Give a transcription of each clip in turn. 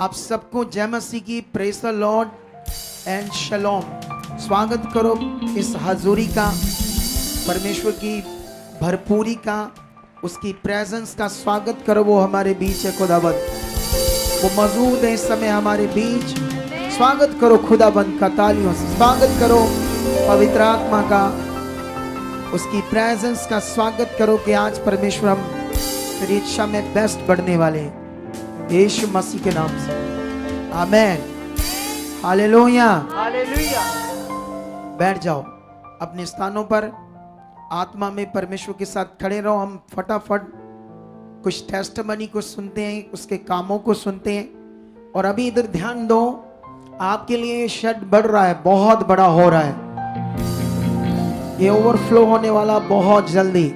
आप सबको जय मसीह की, प्रेज द लॉर्ड एंड शलोम। स्वागत करो इस हजूरी का, परमेश्वर की भरपूरी का, उसकी प्रेजेंस का स्वागत करो। वो हमारे बीच है खुदाबंद, वो मौजूद है इस समय हमारे बीच। स्वागत करो खुदाबंद का, तालियों से स्वागत करो पवित्र आत्मा का, उसकी प्रेजेंस का स्वागत करो कि आज परमेश्वर हम तेरी इच्छा में बेस्ट बढ़ने वाले हैं, यीशु मसीह के नाम से, आमेन, हालेलुया, हालेलुया। बैठ जाओ अपने स्थानों पर, आत्मा में परमेश्वर के साथ खड़े रहो। हम फटाफट कुछ टेस्टमनी को सुनते हैं, उसके कामों को सुनते हैं। और अभी इधर ध्यान दो, आपके लिए शेड बढ़ रहा है, बहुत बड़ा हो रहा है, ये ओवरफ्लो होने वाला बहुत जल्दी।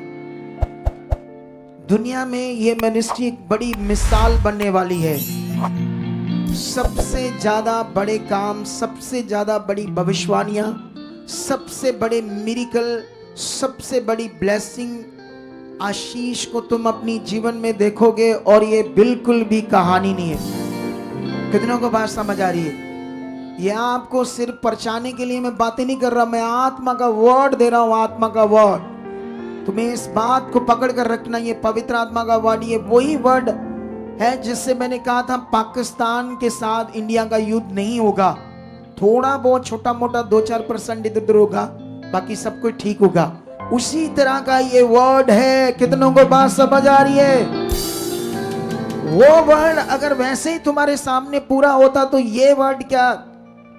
दुनिया में ये मिनिस्ट्री एक बड़ी मिसाल बनने वाली है। सबसे ज्यादा बड़े काम, सबसे ज्यादा बड़ी भविष्यवाणियां, सबसे बड़े मिरेकल, सबसे बड़ी ब्लेसिंग, आशीष को तुम अपनी जीवन में देखोगे। और ये बिल्कुल भी कहानी नहीं है। कितनों को बात समझ आ रही है? ये आपको सिर्फ परचाने के लिए मैं बातें नहीं कर रहा, मैं आत्मा का वर्ड दे रहा हूं, आत्मा का वर्ड। तुम्हें इस बात को पकड़ कर रखना, ये पवित्र आत्मा का वर्ड, ये वही वर्ड है जिससे मैंने कहा था पाकिस्तान के साथ इंडिया का युद्ध नहीं होगा। थोड़ा बहुत छोटा मोटा 2-4% इधर उधर होगा, बाकी सब कुछ ठीक होगा। उसी तरह का ये वर्ड है। कितनों को बात समझ आ रही है? वो वर्ड अगर वैसे ही तुम्हारे सामने पूरा होता तो ये वर्ड क्या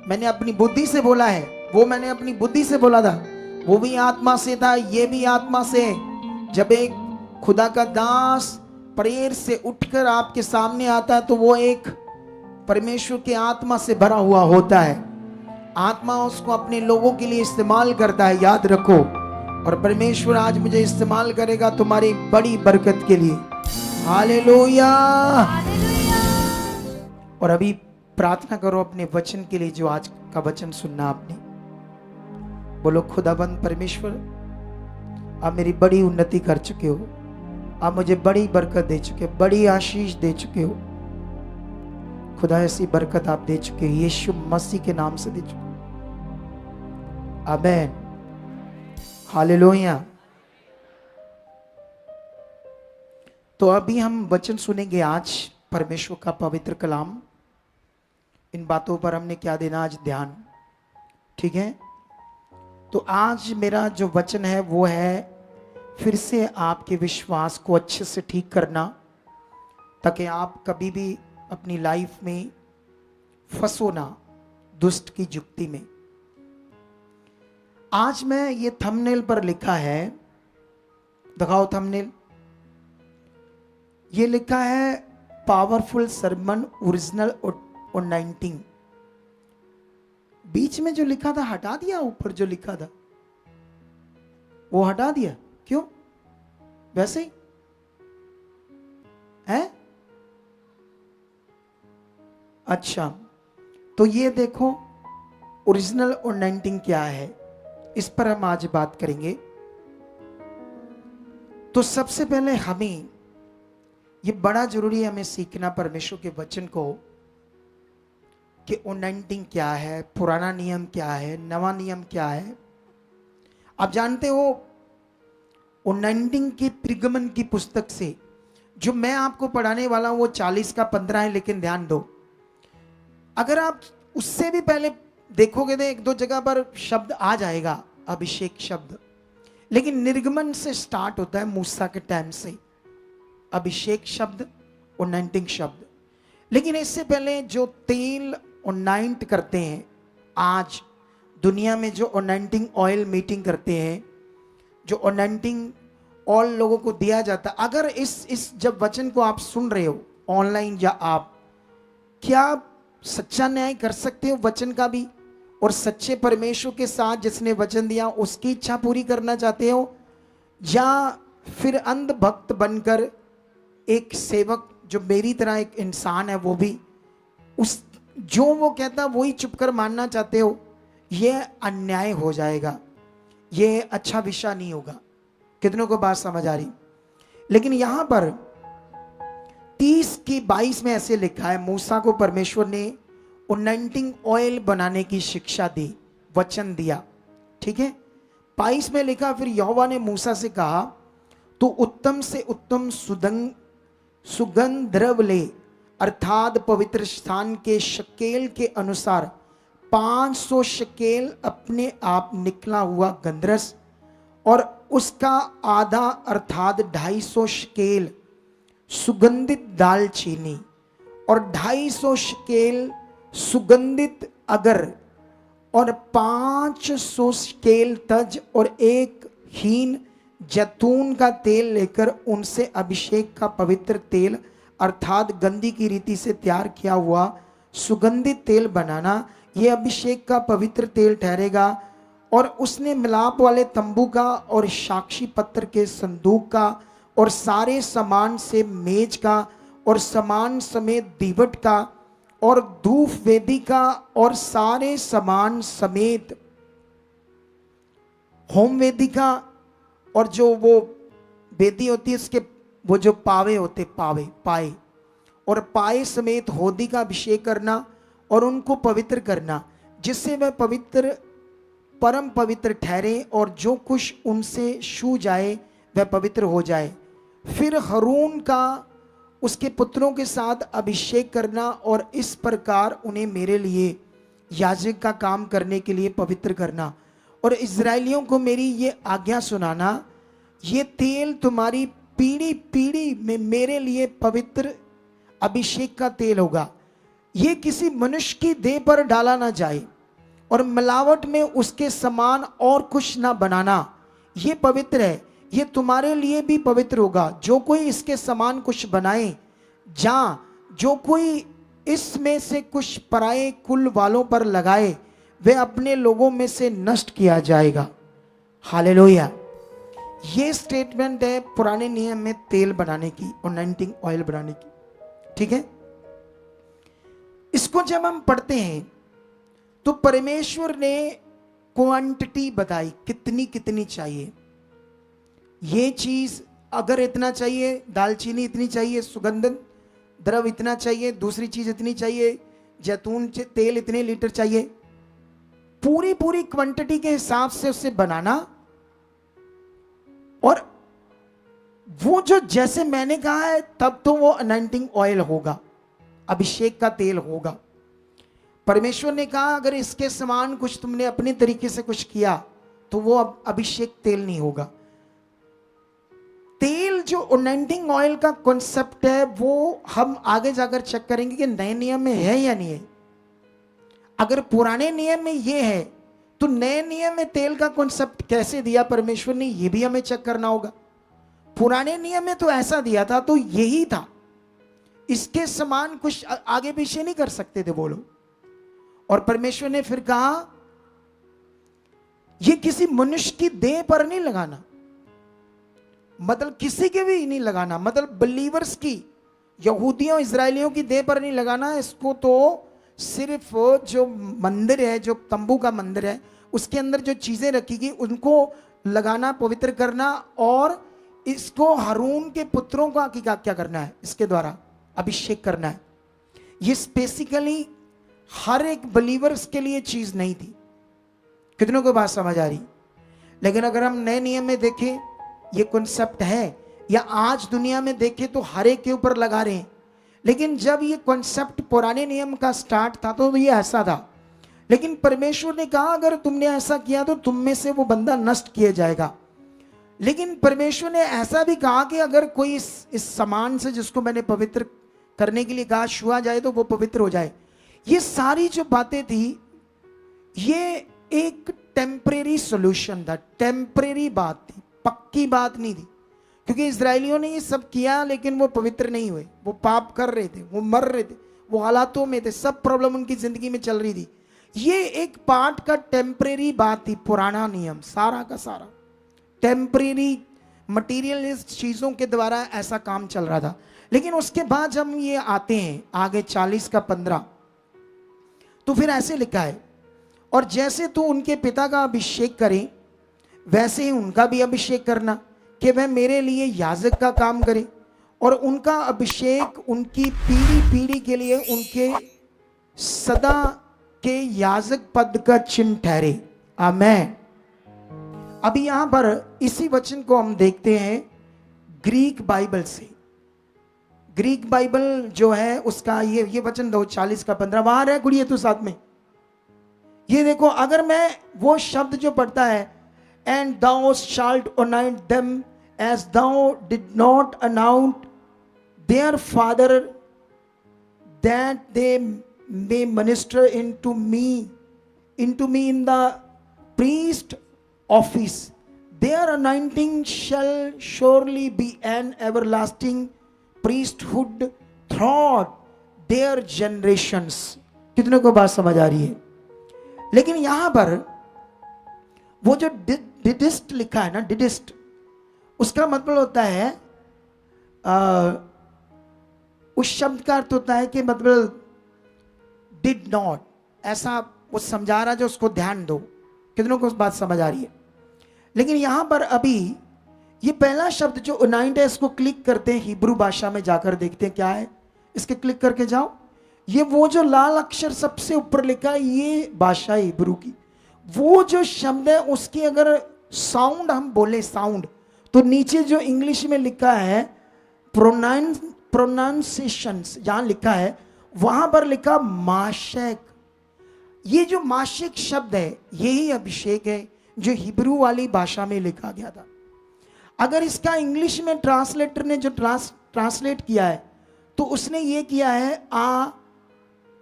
मैंने अपनी बुद्धि से बोला है, वो मैंने अपनी बुद्धि से बोला था, वो भी आत्मा से था, ये भी आत्मा से। जब एक खुदा का दास प्रेयर से उठकर आपके सामने आता है तो वो एक परमेश्वर के आत्मा से भरा हुआ होता है। आत्मा उसको अपने लोगों के लिए इस्तेमाल करता है, याद रखो। और परमेश्वर आज मुझे इस्तेमाल करेगा तुम्हारी बड़ी बरकत के लिए। हालेलुया। और अभी प्रार्थना करो अपने वचन के लिए, जो आज का वचन सुनना आपने। बोलो खुदाबंद परमेश्वर, आप मेरी बड़ी उन्नति कर चुके हो, आप मुझे बड़ी बरकत दे चुके हो, बड़ी आशीष दे चुके हो खुदा। ऐसी बरकत आप दे चुके हो, यीशु मसीह के नाम से दे चुके हो, आमेन, हालेलुया। तो अभी हम वचन सुनेंगे आज, परमेश्वर का पवित्र कलाम। इन बातों पर हमने क्या देना आज ध्यान, ठीक है? तो आज मेरा जो वचन है वो है फिर से आपके विश्वास को अच्छे से ठीक करना, ताकि आप कभी भी अपनी लाइफ में फंसो ना दुष्ट की जुक्ति में। आज मैं ये थंबनेल पर लिखा है, दिखाओ थंबनेल। ये लिखा है पावरफुल सरमन ओरिजिनल और 19। बीच में जो लिखा था हटा दिया, ऊपर जो लिखा था वो हटा दिया। क्यों? वैसे ही है। अच्छा, तो ये देखो ओरिजिनल और 19 क्या है, इस पर हम आज बात करेंगे। तो सबसे पहले हमें ये बड़ा जरूरी है, हमें सीखना परमेश्वर के वचन को कि ओनेंटिंग क्या है, पुराना नियम क्या है, नवा नियम क्या है। आप जानते हो ओनेंटिंग की परिगमन की पुस्तक से जो मैं आपको पढ़ाने वाला हूं वो 40 का 15 है, लेकिन ध्यान दो, अगर आप उससे भी पहले देखोगे तो एक दो जगह पर शब्द आ जाएगा, अभिषेक शब्द, लेकिन निर्गमन से स्टार्ट होता है, मूसा के टाइम से अभिषेक शब्द, ओनेंटिंग शब्द। लेकिन इससे पहले जो तेल ओनाइंट करते हैं, आज दुनिया में जो ओनाइंटिंग ऑयल मीटिंग करते हैं, जो ओनाइंटिंग ऑयल लोगों को दिया जाता है, अगर इस जब वचन को आप सुन रहे हो ऑनलाइन या आप, क्या आप सच्चा न्याय कर सकते हो वचन का भी, और सच्चे परमेश्वर के साथ जिसने वचन दिया उसकी इच्छा पूरी करना चाहते हो, या फिर अंध भक्त बनकर एक सेवक जो मेरी तरह एक इंसान है वो भी उस जो वो कहता वही चुप कर मानना चाहते हो? यह अन्याय हो जाएगा, यह अच्छा विषय नहीं होगा। कितनों को बात समझ आ रही? लेकिन यहां पर 30 की 22 में ऐसे लिखा है, मूसा को परमेश्वर ने अनॉइंटिंग ऑयल बनाने की शिक्षा दी, वचन दिया। ठीक है, 22 में लिखा, फिर यहोवा ने मूसा से कहा, तू उत्तम से उत्तम सुगंध द्रव्य ले, अर्थात पवित्र स्थान के शकेल के अनुसार 500 शकेल अपने आप निकला हुआ गंधरस, और उसका आधा अर्थात 250 शकेल सुगंधित दालचीनी, और 250 शकेल सुगंधित अगर, और 500 शकेल तज, और एक हीन जैतून का तेल लेकर उनसे अभिषेक का पवित्र तेल अर्थात गंधी की रीति से तैयार किया हुआ सुगंधित तेल बनाना। यह अभिषेक का पवित्र तेल ठहरेगा। और उसने मिलाप वाले तंबू का और साक्षी पत्र के संदूक का और सारे सामान से मेज का और सामान समेत दीवट का और धूप वेदी का और सारे सामान समेत होम वेदी का, और जो वो वेदी होती है उसके वो जो पावे होते, पाए और पाए समेत होदी का अभिषेक करना और उनको पवित्र करना, जिससे वह पवित्र परम पवित्र ठहरे, और जो कुछ उनसे छू जाए वह पवित्र हो जाए। फिर हरून का उसके पुत्रों के साथ अभिषेक करना और इस प्रकार उन्हें मेरे लिए याजक का काम करने के लिए पवित्र करना। और इज़राइलियों को मेरी ये आज्ञा सुनाना, ये तेल तुम्हारी पीढ़ी पीढ़ी में मेरे लिए पवित्र अभिषेक का तेल होगा। ये किसी मनुष्य की देह पर डाला ना जाए, और मिलावट में उसके समान और कुछ ना बनाना। ये पवित्र है, ये तुम्हारे लिए भी पवित्र होगा। जो कोई इसके समान कुछ बनाए, जो कोई इसमें से कुछ पराये कुल वालों पर लगाए, वे अपने लोगों में से नष्ट किया जाएगा। हालेलुया। ये स्टेटमेंट है पुराने नियम में तेल बनाने की, अनॉइंटिंग ऑयल बनाने की। ठीक है, इसको जब हम पढ़ते हैं तो परमेश्वर ने क्वांटिटी बताई, कितनी कितनी चाहिए। ये चीज अगर इतना चाहिए, दालचीनी इतनी चाहिए, सुगंधन द्रव इतना चाहिए, दूसरी चीज इतनी चाहिए, जैतून तेल इतने लीटर चाहिए, पूरी पूरी क्वांटिटी के हिसाब से उसे बनाना। और वो जो जैसे मैंने कहा है तब तो वो अनॉइंटिंग ऑयल होगा, अभिषेक का तेल होगा। परमेश्वर ने कहा अगर इसके समान कुछ तुमने अपने तरीके से कुछ किया तो वो अब अभिषेक तेल नहीं होगा। तेल जो अनॉइंटिंग ऑयल का कॉन्सेप्ट है वो हम आगे जाकर चेक करेंगे कि नए नियम में है या नहीं है। अगर पुराने नियम में ये है तो नए नियम में तेल का कॉन्सेप्ट कैसे दिया परमेश्वर ने, ये भी हमें चेक करना होगा। पुराने नियम में तो ऐसा दिया था तो यही था, इसके समान कुछ आगे पीछे नहीं कर सकते थे वो लोग। और परमेश्वर ने फिर कहा ये किसी मनुष्य की देह पर नहीं लगाना, मतलब किसी के भी नहीं लगाना, मतलब बिलीवर्स की, यहूदियों इजरायलियों की देह पर नहीं लगाना। इसको तो सिर्फ जो मंदिर है, जो तंबू का मंदिर है, उसके अंदर जो चीजें रखी गई उनको लगाना, पवित्र करना। और इसको हारून के पुत्रों का क्या करना है, इसके द्वारा अभिषेक करना है। ये स्पेसिकली हर एक बिलीवर्स के लिए चीज नहीं थी। कितनों को बात समझ आ रही? लेकिन अगर हम नए नियम में देखें ये कॉन्सेप्ट है, या आज दुनिया में देखें तो हर एक के ऊपर लगा रहे हैं। लेकिन जब ये कॉन्सेप्ट पुराने नियम का स्टार्ट था तो ये ऐसा था। लेकिन परमेश्वर ने कहा अगर तुमने ऐसा किया तो तुम में से वो बंदा नष्ट किया जाएगा। लेकिन परमेश्वर ने ऐसा भी कहा कि अगर कोई इस सामान से जिसको मैंने पवित्र करने के लिए कहा छुआ जाए तो वो पवित्र हो जाए। ये सारी जो बातें थी ये एक टेम्परेरी सॉल्यूशन था, टेम्परेरी बात थी, पक्की बात नहीं थी। क्योंकि इजरायलियों ने ये सब किया लेकिन वो पवित्र नहीं हुए, वो पाप कर रहे थे, वो मर रहे थे, वो हालातों में थे, सब प्रॉब्लम उनकी जिंदगी में चल रही थी। ये एक पार्ट का टेम्परेरी बात थी। पुराना नियम सारा का सारा टेम्परेरी मटीरियलिस्ट चीजों के द्वारा ऐसा काम चल रहा था। लेकिन उसके बाद जब हम ये आते हैं आगे 40 का 15, तो फिर ऐसे लिखा है और जैसे तू उनके पिता का अभिषेक करे वैसे ही उनका भी अभिषेक करना कि वह मेरे लिए याजक का काम करे और उनका अभिषेक उनकी पीढ़ी पीढ़ी के लिए उनके सदा के याजक पद का चिन्ह ठहरे। आमेन। अभी यहां पर इसी वचन को हम देखते हैं ग्रीक बाइबल से। ग्रीक बाइबल जो है उसका ये वचन दो 40 का 15 बाहर है गुड़िया तो साथ में। ये देखो, अगर मैं वो शब्द जो पढ़ता है and thou shalt anoint them as thou did not anoint their father that they may minister into me in the priest office, their anointing shall surely be an everlasting priesthood throughout their generations। कितने को बात समझ आ रही है? लेकिन यहां पर वो जो डिडिस्ट लिखा है ना, डिडिस्ट, उसका मतलब होता है उस शब्द का अर्थ होता है कि मतलब डिड नॉट, ऐसा वो समझा रहा जो उसको ध्यान दो। कितनों को उस बात समझ आ रही है? लेकिन यहां पर अभी ये पहला शब्द जो अनाइंट है इसको क्लिक करते हैं, हिब्रू भाषा में जाकर देखते हैं क्या है। इसके क्लिक करके जाओ, ये वो जो लाल अक्षर सबसे ऊपर लिखा है ये भाषा है हिब्रू की। वो जो शब्द है उसकी अगर साउंड हम बोले साउंड, तो नीचे जो इंग्लिश में लिखा है प्रोनाउंसिएशंस जहां लिखा है वहां पर लिखा माशेक। ये जो माशेक शब्द है यही अभिषेक है जो हिब्रू वाली भाषा में लिखा गया था। अगर इसका इंग्लिश में ट्रांसलेटर ने जो ट्रांसलेट किया है तो उसने ये किया है a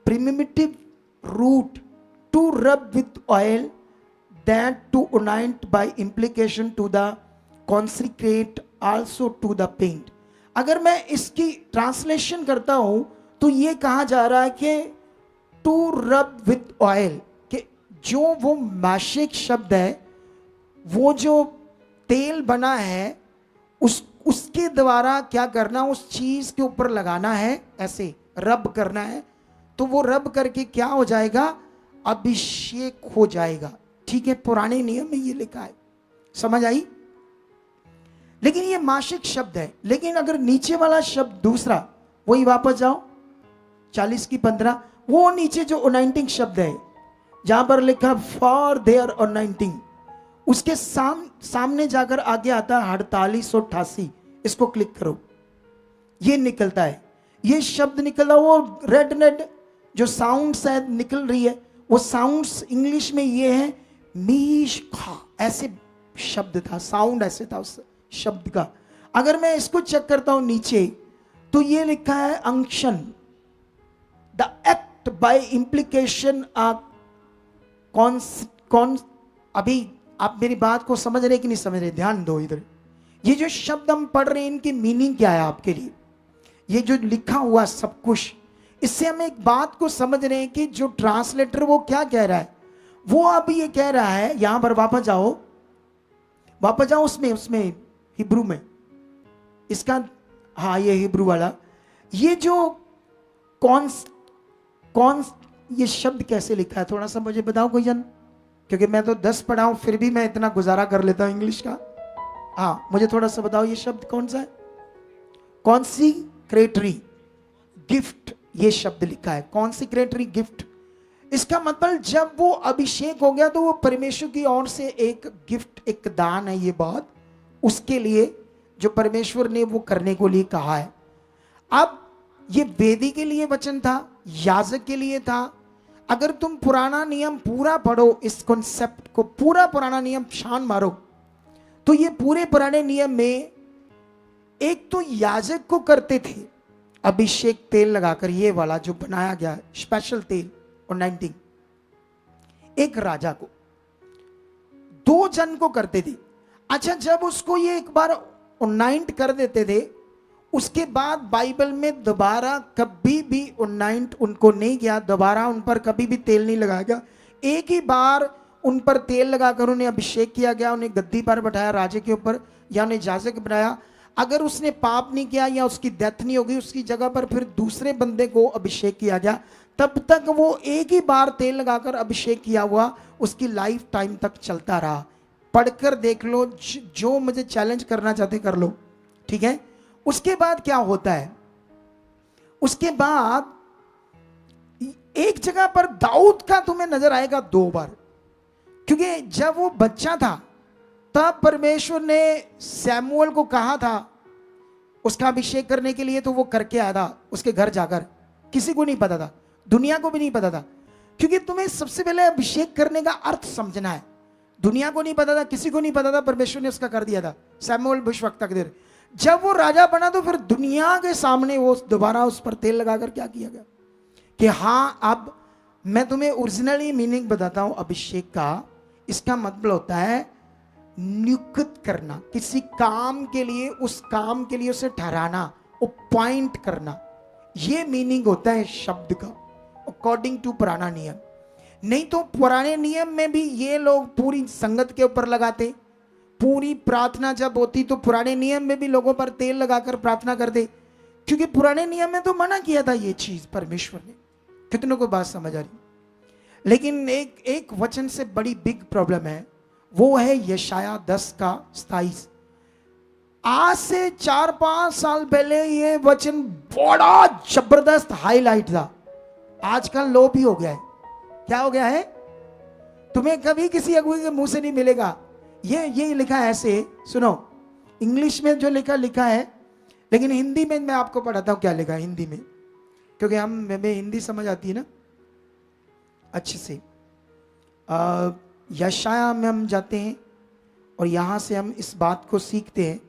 primitive root to rub with oil, that to anoint by implication to the consecrate also to the paint। अगर मैं इसकी ट्रांसलेशन करता हूं तो ये कहा जा रहा है कि to rub with oil, कि जो वो माशिक शब्द है वो जो तेल बना है उसके द्वारा क्या करना, उस चीज के ऊपर लगाना है, ऐसे रब करना है। तो वो रब करके क्या हो जाएगा, अभिषेक हो जाएगा। ठीक है, पुराने नियम में ये लिखा है, समझ आई? लेकिन ये माशिक शब्द है। लेकिन अगर नीचे वाला शब्द दूसरा, वही वापस जाओ 40 की 15, वो नीचे जो अनाइंटिंग शब्द है जहां पर लिखा फॉर देयर अनाइंटिंग, उसके सामने जाकर आगे आता है 4888। इसको क्लिक करो, ये निकलता है, ये शब्द निकला, वो रेड रेड जो साउंड शायद निकल रही है, वो साउंड्स इंग्लिश में ये है मीशा, ऐसे शब्द था, साउंड ऐसे था उस शब्द का। अगर मैं इसको चेक करता हूं नीचे तो ये लिखा है unction, the act by implication कौन। अभी आप मेरी बात को समझ रहे कि नहीं समझ रहे? ध्यान दो इधर। ये जो शब्द हम पढ़ रहे हैं इनकी मीनिंग क्या है आपके लिए? ये जो लिखा हुआ सब कुछ, इससे हम एक बात को समझ रहे हैं कि जो ट्रांसलेटर वो क्या कह रहा है। वो अब ये कह रहा है, यहां पर वापस जाओ उसमें हिब्रू में इसका, हाँ ये हिब्रू वाला, ये जो कौन ये शब्द कैसे लिखा है थोड़ा सा मुझे बताओ कोई जन, क्योंकि मैं तो 10 पढ़ा हूं फिर भी मैं इतना गुजारा कर लेता हूं इंग्लिश का। हाँ मुझे थोड़ा सा बताओ ये शब्द कौन सा है? कॉन्सिक्रेटरी गिफ्ट, ये शब्द लिखा है कॉन्सिक्रेटरी गिफ्ट। इसका मतलब जब वो अभिषेक हो गया तो वो परमेश्वर की ओर से एक गिफ्ट, एक दान है ये बहुत, उसके लिए जो परमेश्वर ने वो करने को लिए कहा है। अब ये वेदी के लिए वचन था, याजक के लिए था। अगर तुम पुराना नियम पूरा पढ़ो, इस कॉन्सेप्ट को पूरा पुराना नियम छान मारो, तो ये पूरे पुराने नियम में एक तो याजक को करते थे अभिषेक तेल लगाकर, ये वाला जो बनाया गया स्पेशल तेल और 19, एक राजा को, 2 जन को करते थे। अच्छा जब उसको ये एक बार उन्नाइंट कर देते थे, उसके बाद बाइबल में दोबारा कभी भी उन्नाइंट उनको नहीं किया, दोबारा उन पर कभी भी तेल नहीं लगाया गया। एक ही बार उन पर तेल लगाकर उन्हें अभिषेक किया गया, उन्हें गद्दी पर बैठाया राजे के ऊपर, या उन्हें याजक बनाया। अगर उसने पाप नहीं किया या उसकी डेथ नहीं होगी, उसकी जगह पर फिर दूसरे बंदे को अभिषेक किया गया। तब तक वो एक ही बार तेल लगाकर अभिषेक किया हुआ उसकी लाइफ टाइम तक चलता रहा। पढ़कर देख लो, जो मुझे चैलेंज करना चाहते कर लो, ठीक है। उसके बाद क्या होता है, उसके बाद एक जगह पर दाऊद का तुम्हें नजर आएगा 2 बार, क्योंकि जब वो बच्चा था तब परमेश्वर ने सैमुअल को कहा था उसका अभिषेक करने के लिए, तो वो करके आया था उसके घर जाकर। किसी को नहीं पता था, दुनिया को भी नहीं पता था, क्योंकि तुम्हें सबसे पहले अभिषेक करने का अर्थ समझना है। दुनिया को नहीं पता था, किसी को नहीं पता था, परमेश्वर ने उसका कर दिया था। सैमुअल भविष्यवक्ता के देर जब वो राजा बना तो फिर दुनिया के सामने वो दोबारा उस पर तेल लगाकर क्या किया गया कि हाँ, अब मैं तुम्हें ओरिजिनली मीनिंग बताता हूं अभिषेक का। इसका मतलब होता है नियुक्त करना, किसी काम के लिए, उस काम के लिए उसे ठहराना, अपॉइंट करना, ये मीनिंग होता है शब्द का अकॉर्डिंग टू पुराना नियम। नहीं तो पुराने नियम में भी ये लोग पूरी संगत के ऊपर लगाते, पूरी प्रार्थना जब होती तो पुराने नियम में भी लोगों पर तेल लगाकर प्रार्थना करते, क्योंकि पुराने नियम में तो मना किया था ये चीज परमेश्वर ने। कितनों को बात समझ आ रही? लेकिन एक वचन से बड़ी बिग प्रॉब्लम है, वो है यशाया 10 का 27। आज से 4-5 साल पहले ये वचन बड़ा जबरदस्त हाईलाइट था, आजकल लो भी हो गया है। क्या हो गया है? तुम्हें कभी किसी अगुए के मुंह से नहीं मिलेगा ये लिखा है ऐसे, सुनो इंग्लिश में जो लिखा है, लेकिन हिंदी में मैं आपको पढ़ाता हूं क्या लिखा है हिंदी में, क्योंकि हमें हिंदी समझ आती है ना अच्छे से। यशाया में हम जाते हैं और यहां से हम इस बात को सीखते हैं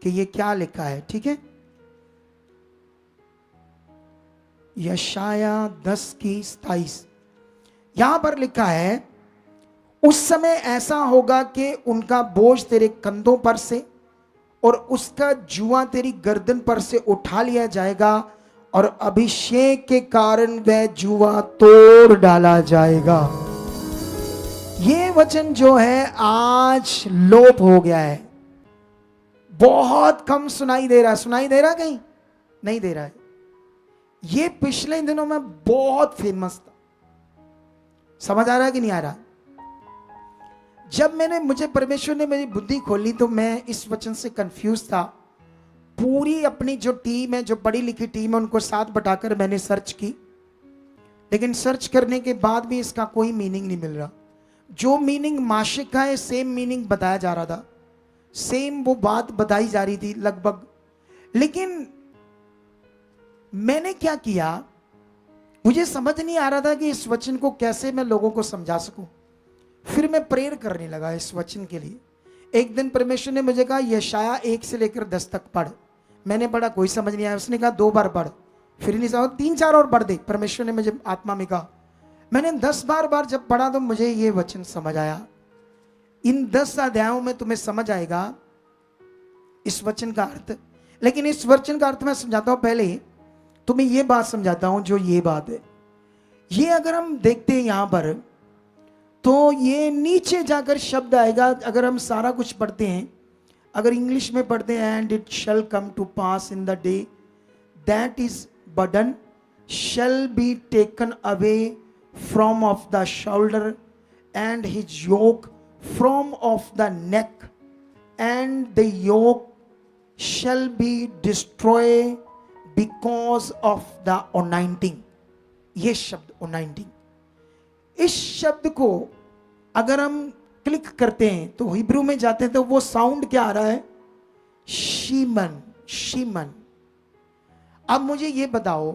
कि ये क्या लिखा है, ठीक है। यशाया 10 की 27 यहां पर लिखा है, उस समय ऐसा होगा कि उनका बोझ तेरे कंधों पर से और उसका जुआ तेरी गर्दन पर से उठा लिया जाएगा और अभिषेक के कारण वह जुआ तोड़ डाला जाएगा। ये वचन जो है आज लोप हो गया है, बहुत कम सुनाई दे रहा है। सुनाई दे रहा कहीं? नहीं दे रहा है। ये पिछले दिनों में बहुत फेमस था। समझ आ रहा है कि नहीं आ रहा? जब मुझे परमेश्वर ने मेरी बुद्धि खोली तो मैं इस वचन से कंफ्यूज था। पूरी अपनी जो टीम है, जो पढ़ी लिखी टीम है, उनको साथ बटाकर मैंने सर्च की, लेकिन सर्च करने के बाद भी इसका कोई मीनिंग नहीं मिल रहा। जो मीनिंग माशिक का है सेम मीनिंग बताया जा रहा था, सेम वो बात बताई जा रही थी लगभग। लेकिन मैंने क्या किया, मुझे समझ नहीं आ रहा था कि इस वचन को कैसे मैं लोगों को समझा सकूं। फिर मैं प्रेयर करने लगा इस वचन के लिए। एक दिन परमेश्वर ने मुझे कहा यशाया 1 से लेकर 10 तक पढ़। मैंने पढ़ा, कोई समझ नहीं आया। उसने कहा 2 बार पढ़, फिर नहीं समझ, 3-4 और पढ़ दे। परमेश्वर ने मुझे आत्मा में कहा। मैंने 10 बार जब पढ़ा तो मुझे ये वचन समझ आया। इन 10 अध्यायों में तुम्हें समझ आएगा इस वचन का अर्थ। लेकिन इस वचन का अर्थ मैं समझाता हूं, पहले तुम्हें ये बात समझाता हूं। जो ये बात है, ये अगर हम देखते हैं यहां पर, तो ये नीचे जाकर शब्द आएगा। अगर हम सारा कुछ पढ़ते हैं, अगर इंग्लिश में पढ़ते हैं, and it shall come to pass in the day that is burden shall be taken away from off the shoulder and his yoke from off the neck and the yoke shall be destroy because of the anointing. ये शब्द anointing, इस शब्द को अगर हम click करते हैं तो हिब्रू में जाते हैं तो वो साउंड क्या आ रहा है? शीमन, शीमन। अब मुझे ये बताओ,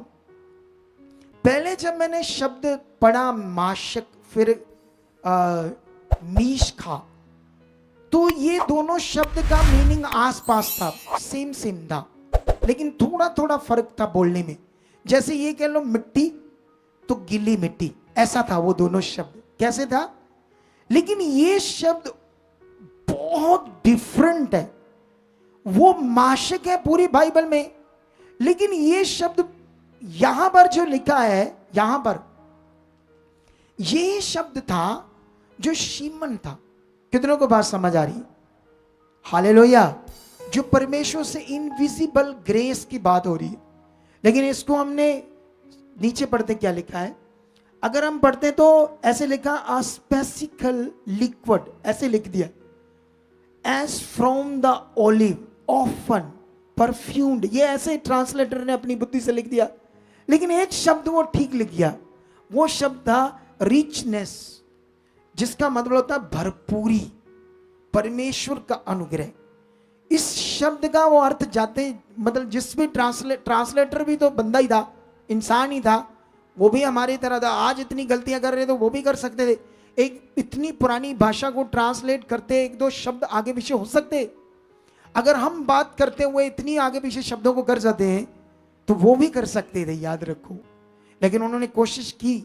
पहले जब मैंने शब्द पढ़ा माशक, फिर मीशखा, तो ये दोनों शब्द का मीनिंग आसपास था, सेम सेम था, लेकिन थोड़ा थोड़ा फर्क था बोलने में। जैसे ये कह लो मिट्टी तो गीली मिट्टी, ऐसा था वो दोनों शब्द। कैसे था? लेकिन ये शब्द बहुत डिफरेंट है। वो माशक है पूरी बाइबल में, लेकिन ये शब्द यहां पर जो लिखा है, यहां पर ये शब्द था जो शीमन था। कितनों को बात समझ आ रही है? हालेलुया। जो परमेश्वर से इनविजिबल ग्रेस की बात हो रही है। लेकिन इसको हमने नीचे पढ़ते क्या लिखा है? अगर हम पढ़ते तो ऐसे लिखा, अ स्पेसिकल लिक्विड, ऐसे लिख दिया, as from the olive often perfumed, ये ऐसे ट्रांसलेटर ने अपनी बुद्धि से लिख दिया, लेकिन एक शब्द वो ठीक लिख गया। वो शब्द था रिचनेस, जिसका मतलब होता है भरपूरी, परमेश्वर का अनुग्रह। इस शब्द का वो अर्थ जाते, मतलब जिस भी ट्रांसलेटर भी तो बंदा ही था, इंसान ही था, वो भी हमारी तरह था। आज इतनी गलतियां कर रहे तो वो भी कर सकते थे। एक इतनी पुरानी भाषा को ट्रांसलेट करते एक दो शब्द आगे पीछे हो सकते। अगर हम बात करते हुए इतनी आगे पीछे शब्दों को कर जाते हैं तो वो भी कर सकते थे, याद रखो। लेकिन उन्होंने कोशिश की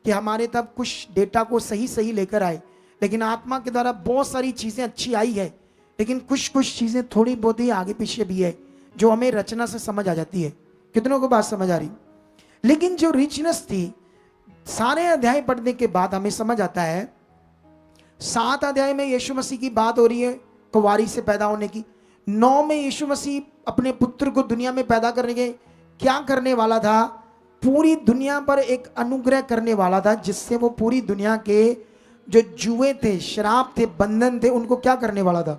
कि हमारे तब कुछ डेटा को सही सही लेकर आए, लेकिन आत्मा के द्वारा बहुत सारी चीजें अच्छी आई है, लेकिन कुछ कुछ चीजें थोड़ी बहुत ही आगे पीछे भी है जो हमें रचना से समझ आ जाती है। कितनों को बात समझ आ रही? लेकिन जो रिचनेस थी, सारे अध्याय पढ़ने के बाद हमें समझ आता है। 7 अध्याय में यीशु मसीह की बात हो रही है कुंवारी से पैदा होने की। 9 में यीशु मसीह अपने पुत्र को दुनिया में पैदा करने के क्या करने वाला था? पूरी दुनिया पर एक अनुग्रह करने वाला था, जिससे वो पूरी दुनिया के जो जुए थे, शराब थे, बंधन थे, उनको क्या करने वाला था?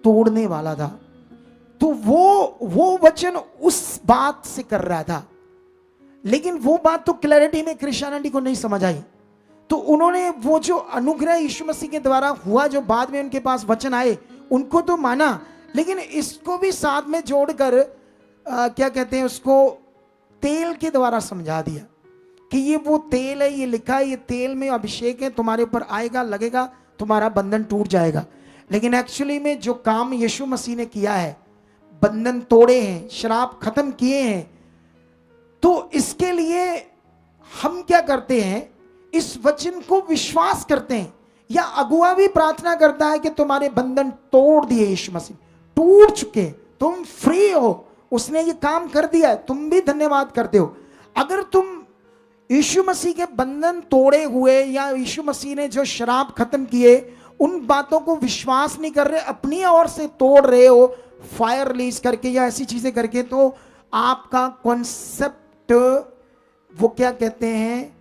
तोड़ने वाला था। तो वो वचन उस बात से कर रहा था, लेकिन वो बात तो क्लैरिटी में क्रिश्चियनिटी को नहीं समझ आई। तो उन्होंने वो जो अनुग्रह यीशु मसीह के द्वारा हुआ, जो बाद में उनके पास वचन आए, उनको तो माना, लेकिन इसको भी साथ में जोड़कर क्या कहते हैं उसको, तेल के द्वारा समझा दिया कि ये वो तेल है, ये लिखा है, ये तेल में अभिषेक है, तुम्हारे ऊपर आएगा, लगेगा, तुम्हारा बंधन टूट जाएगा। लेकिन एक्चुअली में जो काम यीशु मसीह ने किया है, बंधन तोड़े हैं, शराब खत्म किए हैं। तो इसके लिए हम क्या करते हैं? इस वचन को विश्वास करते हैं, या अगुआ भी प्रार्थना करता है कि तुम्हारे बंधन तोड़ दिए यीशु मसीह, टूट चुके, तुम फ्री हो, उसने ये काम कर दिया है, तुम भी धन्यवाद करते हो। अगर तुम यीशु मसीह के बंधन तोड़े हुए, या यीशु मसीह ने जो शराब खत्म किए, उन बातों को विश्वास नहीं कर रहे, अपनी ओर से तोड़ रहे हो, फायर रिलीज करके या ऐसी चीजें करके, तो आपका कॉन्सेप्ट वो क्या कहते हैं,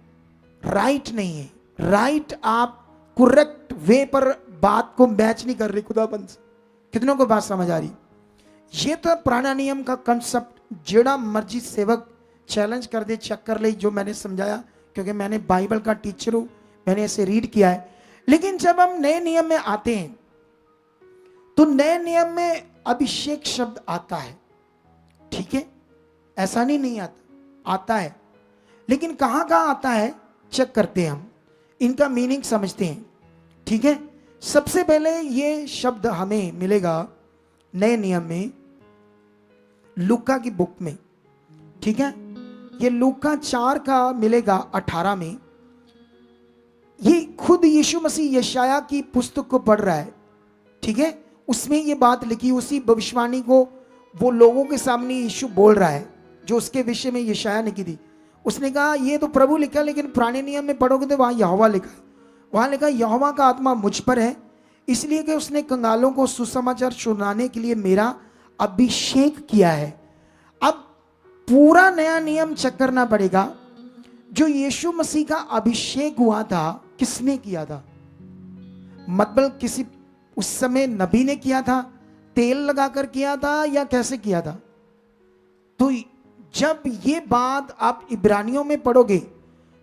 राइट नहीं है। राइट, आप करेक्ट वे पर बात को मैच नहीं कर रहे खुदाबंद से। कितनों को बात समझ आ रही? ये तो पुराना नियम का कंसेप्ट, जेड़ा मर्जी सेवक चैलेंज कर दे, चेक कर ले, जो मैंने समझाया, क्योंकि मैंने बाइबल का टीचर हूं, मैंने ऐसे रीड किया है। लेकिन जब हम नए नियम में आते हैं तो नए नियम में अभिषेक शब्द आता है, ठीक है, ऐसा नहीं आता, आता है। लेकिन कहां कहां आता है चेक करते हैं, हम इनका मीनिंग समझते हैं, ठीक है। सबसे पहले ये शब्द हमें मिलेगा नए नियम में लूका की बुक में, ठीक है। ये लूका 4 का मिलेगा 18 में। ये खुद यीशु मसीह यशाया की पुस्तक को पढ़ रहा है, ठीक है। उसमें ये बात लिखी, उसी भविष्यवाणी को वो लोगों के सामने यीशु बोल रहा है जो उसके विषय में यशाया ने की थी। उसने कहा ये तो प्रभु लिखा, लेकिन पुराने नियम में पढ़ोगे तो वहां यहोवा लिखा है। वहां लिखा यहोवा का आत्मा मुझ पर है, इसलिए कि उसने कंगालों को सुसमाचार सुनाने के लिए मेरा अभिषेक किया है। अब पूरा नया नियम चेक करना पड़ेगा, जो यीशु मसीह का अभिषेक हुआ था किसने किया था? मतलब किसी उस समय नबी ने किया था, तेल लगाकर किया था, या कैसे किया था? तो जब ये बात आप इब्रानियों में पढ़ोगे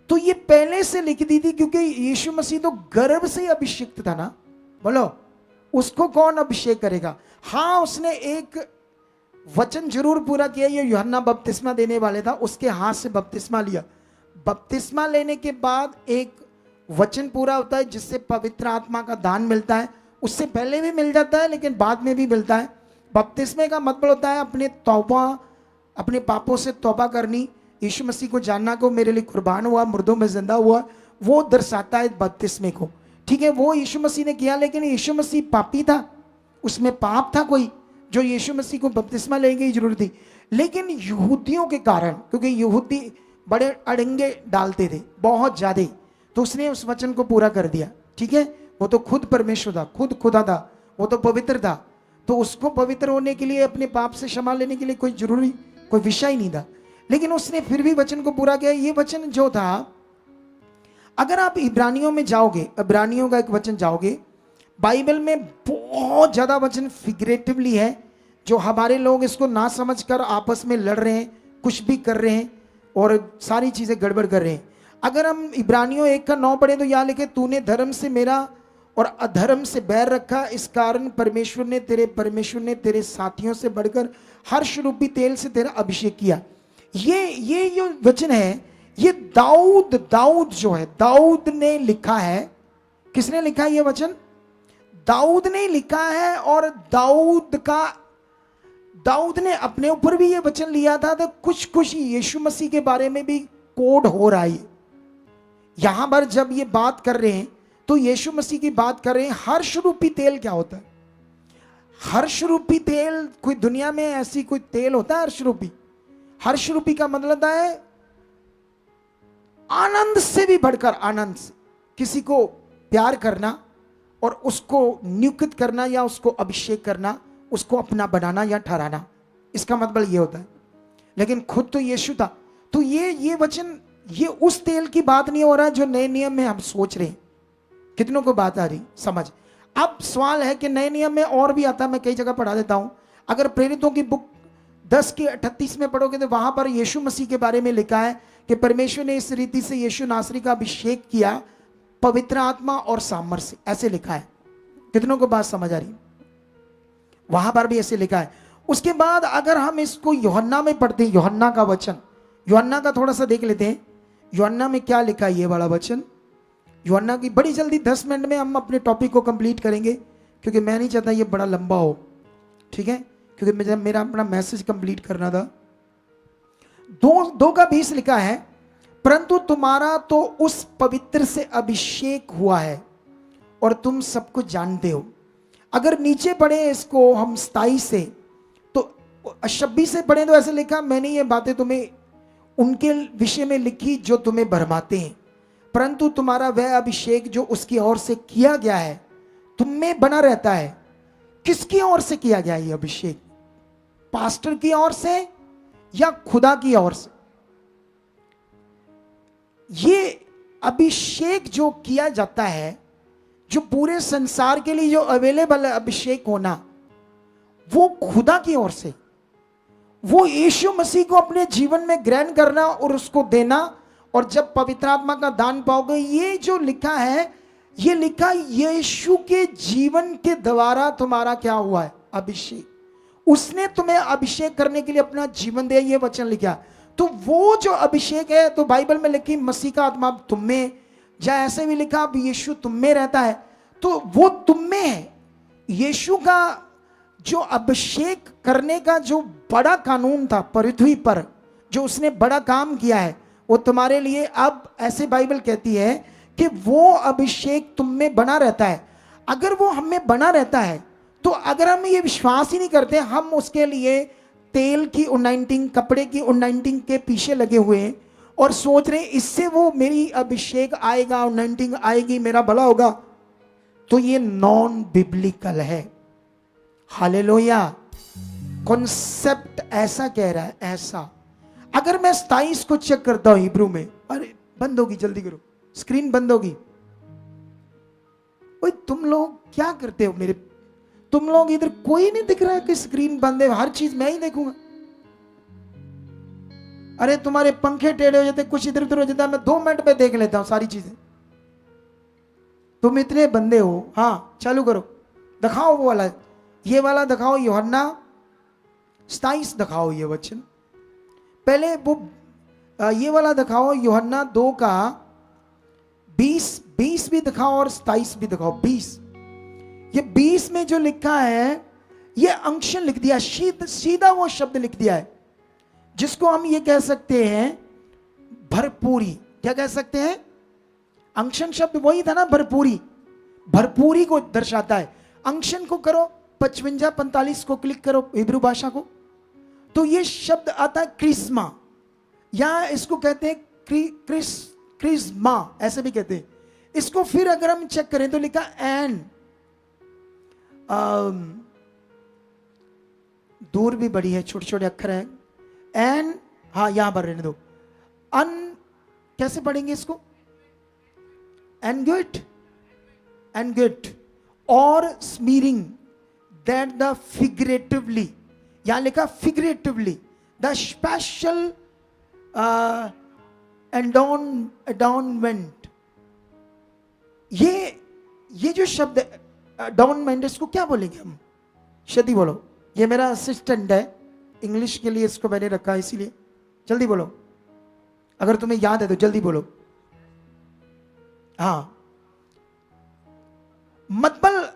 तो ये पहले से लिख दी थी, क्योंकि यीशु मसीह तो गर्भ से अभिषिक्त था ना। बोलो, उसको कौन अभिषेक करेगा? हाँ, उसने एक वचन जरूर पूरा किया, ये यूहन्ना बपतिस्मा देने वाले था, उसके हाथ से बपतिस्मा लिया। बपतिस्मा लेने के बाद एक वचन पूरा होता है जिससे पवित्र आत्मा का दान मिलता है। उससे पहले भी मिल जाता है, लेकिन बाद में भी मिलता है। बपतिस्मे का मतलब होता है अपने तौबा, अपने पापों से तौबा करनी, यीशु मसीह को जानना को मेरे लिए कुर्बान हुआ, मुर्दों में जिंदा हुआ, वो दर्शाता है बपतिस्मे को, ठीक है। वो यीशु मसीह ने किया, लेकिन यीशु मसीह पापी था, उसमें पाप था कोई, जो यीशु मसीह को बपतिस्मा लेने की जरूरत थी। लेकिन यहूदियों के कारण, क्योंकि यहूदी बड़े अड़ंगे डालते थे बहुत ज्यादा, तो उसने उस वचन को पूरा कर दिया, ठीक है। वो तो खुद परमेश्वर था, खुद खुदा था, वो तो पवित्र था, तो उसको पवित्र होने के लिए, अपने पाप से क्षमा लेने के लिए कोई जरूरी कोई विषय नहीं था। लेकिन उसने फिर भी वचन को पूरा किया। ये वचन जो था, अगर आप इब्रानियों में जाओगे, इब्रानियों का एक वचन जाओगे, बाइबल में बहुत ज्यादा वचन फिगरेटिवली है, जो हमारे लोग इसको ना समझकर आपस में लड़ रहे हैं, कुछ भी कर रहे हैं और सारी चीजें गड़बड़ कर रहे हैं। अगर हम इब्रानियों 1:9 पढ़े तो यहाँ लिखे, तूने धर्म से मेरा और अधर्म से बैर रखा, इस कारण परमेश्वर ने तेरे साथियों से बढ़कर हर्ष रूपी तेल से तेरा अभिषेक किया। ये जो वचन है, ये दाऊद जो है, दाऊद ने लिखा है। किसने लिखा है ये वचन? दाऊद ने लिखा है। और दाऊद ने अपने ऊपर भी ये वचन लिया था, तो कुछ यीशु मसीह के बारे में भी कोड हो रहा है। यहां पर जब ये बात कर रहे हैं तो यीशु मसीह की बात कर रहे हैं। हर्ष रूपी तेल क्या होता है? हर्ष रूपी तेल, कोई दुनिया में ऐसी कोई तेल होता है हर्ष रूपी? हर्ष रूपी का मतलब है आनंद से भी बढ़कर आनंद से किसी को प्यार करना और उसको नियुक्त करना या उसको अभिषेक करना, उसको अपना बनाना या ठहराना, इसका मतलब ये होता है। लेकिन खुद तो यीशु था। तो ये वचन, ये उस तेल की बात नहीं हो रहा जो नए नियम में हम सोच रहे हैं। कितनों को बात आ रही समझ? अब सवाल है कि नए नियम में और भी आता है, मैं कई जगह पढ़ा देता हूं। अगर प्रेरितों की बुक 10:38 में पढ़ोगे तो वहां पर यीशु मसीह के बारे में लिखा है कि परमेश्वर ने इस रीति से यीशु नासरी का अभिषेक किया पवित्र आत्मा और सामर्थ्य से, ऐसे लिखा है। कितनों को बात समझ आ रही? वहां पर भी ऐसे लिखा है। उसके बाद अगर हम इसको यूहन्ना में पढ़ते हैं, यूहन्ना का वचन, यूहन्ना का थोड़ा सा देख लेते हैं। यूहन्ना में क्या लिखा है ये वाला वचन? यूहन्ना की बड़ी जल्दी 10 मिनट में हम अपने टॉपिक को कंप्लीट करेंगे, क्योंकि मैं नहीं चाहता ये बड़ा लंबा हो, ठीक है? क्योंकि मेरा अपना मैसेज कंप्लीट करना था। 2:20 लिखा है, परंतु तुम्हारा तो उस पवित्र से अभिषेक हुआ है और तुम सब कुछ जानते हो। अगर नीचे पढ़े इसको हम 27 से, तो 26 से पढ़े तो ऐसे लिखा, मैंने ये बातें तुम्हें उनके विषय में लिखी जो तुम्हें भरमाते हैं, परंतु तुम्हारा वह अभिषेक जो उसकी ओर से किया गया है तुम में बना रहता है। किसकी ओर से किया गया ये अभिषेक? पास्टर की ओर से या खुदा की ओर से? ये अभिषेक जो किया जाता है, जो पूरे संसार के लिए जो अवेलेबल है अभिषेक होना, वो खुदा की ओर से, वो यीशु मसीह को अपने जीवन में ग्रहण करना और उसको देना। और जब पवित्र आत्मा का दान पाओगे, ये जो लिखा है, ये लिखा यीशु के जीवन के द्वारा तुम्हारा क्या हुआ है? अभिषेक। उसने तुम्हें अभिषेक करने के लिए अपना जीवन दिया, ये वचन लिखा। तो वो जो अभिषेक है, तो बाइबल में लिखी मसीह का आत्मा तुम में, या ऐसे भी लिखा अब यीशु तुम में रहता है, तो वो तुम में है। यीशु का जो अभिषेक करने का जो बड़ा कानून था पृथ्वी पर, जो उसने बड़ा काम किया है, वो तुम्हारे लिए अब ऐसे बाइबल कहती है कि वो अभिषेक तुम में बना रहता है। अगर वो हम में बना रहता है, तो अगर हम ये विश्वास ही नहीं करते, हम उसके लिए तेल की अनॉइंटिंग, कपड़े की अनॉइंटिंग के पीछे लगे हुए हैं और सोच रहे हैं इससे वो मेरी अभिषेक आएगा, अनॉइंटिंग आएगी, मेरा भला होगा, तो ये नॉन बिब्लिकल है। हालेलुया। कॉन्सेप्ट ऐसा कह रहा है, ऐसा। अगर मैं 27 को चेक करता हूं हिब्रू में, अरे बंद होगी, जल्दी करो, स्क्रीन बंद होगी। ओए तुम लोग क्या करते हो मेरे? तुम लोग इधर कोई नहीं दिख रहा है कि स्क्रीन बंद है? हर चीज मैं ही देखूंगा। अरे तुम्हारे पंखे टेढ़े हो जाते, कुछ इधर उधर हो जाता, मैं 2 मिनट में देख लेता हूं सारी चीजें। तुम इतने बंदे हो। हाँ चालू करो, दिखाओ वो वाला, ये वाला दिखाओ, यूहन्ना 27 दिखाओ ये वचन। पहले वो ये वाला दिखाओ, यूहन्ना 2 का 20 भी दिखाओ और 27 भी दिखाओ। 20, ये 20 में जो लिखा है, ये अंक्शन लिख दिया, सीधा वो शब्द लिख दिया है जिसको हम ये कह सकते हैं भरपूरी। क्या कह सकते हैं? अंक्शन शब्द वही था ना, भरपूरी। भरपूरी को दर्शाता है। अंक्शन को करो, 55-45 को क्लिक करो हिब्रू भाषा को, तो ये शब्द आता है क्रिस्मा, या इसको कहते हैं क्रिस्मा, ऐसे भी कहते हैं इसको। फिर अगर हम चेक करें तो लिखा एन, दूर भी बड़ी है, छोटे छोटे अक्षर हैं। एन, हाँ यहां पर रहने दो। अन कैसे पढ़ेंगे इसको? एनगेट, एनगेट और स्मीरिंग, दैट द फिगरेटिवली, यहां लिखा फिगरेटिवली, द स्पेशल एडॉर्नमेंट। ये जो शब्द एडॉर्नमेंट, इसको क्या बोलेंगे हम? शदी बोलो। ये मेरा असिस्टेंट है, इंग्लिश के लिए इसको मैंने रखा है, इसीलिए जल्दी बोलो, अगर तुम्हें याद है तो जल्दी बोलो। हाँ, मतलब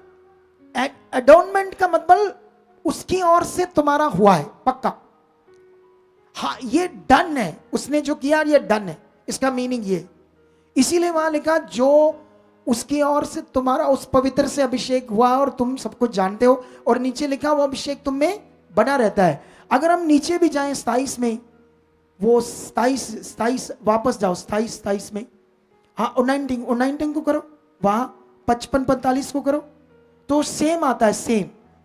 एडॉर्नमेंट का मतलब उसकी ओर से तुम्हारा हुआ है, पक्का। हाँ, ये डन है, उसने जो किया ये डन है, इसका मीनिंग ये। इसीलिए वहां लिखा जो उसकी ओर से तुम्हारा उस पवित्र से अभिषेक हुआ और तुम सब कुछ जानते हो, और नीचे लिखा वो अभिषेक तुम में बना रहता है। अगर हम नीचे भी जाएं 27 में, वो 27 वापस जाओ 27 में, हाँ 19 को करो, वहां 55-45 को करो, तो सेम आता है,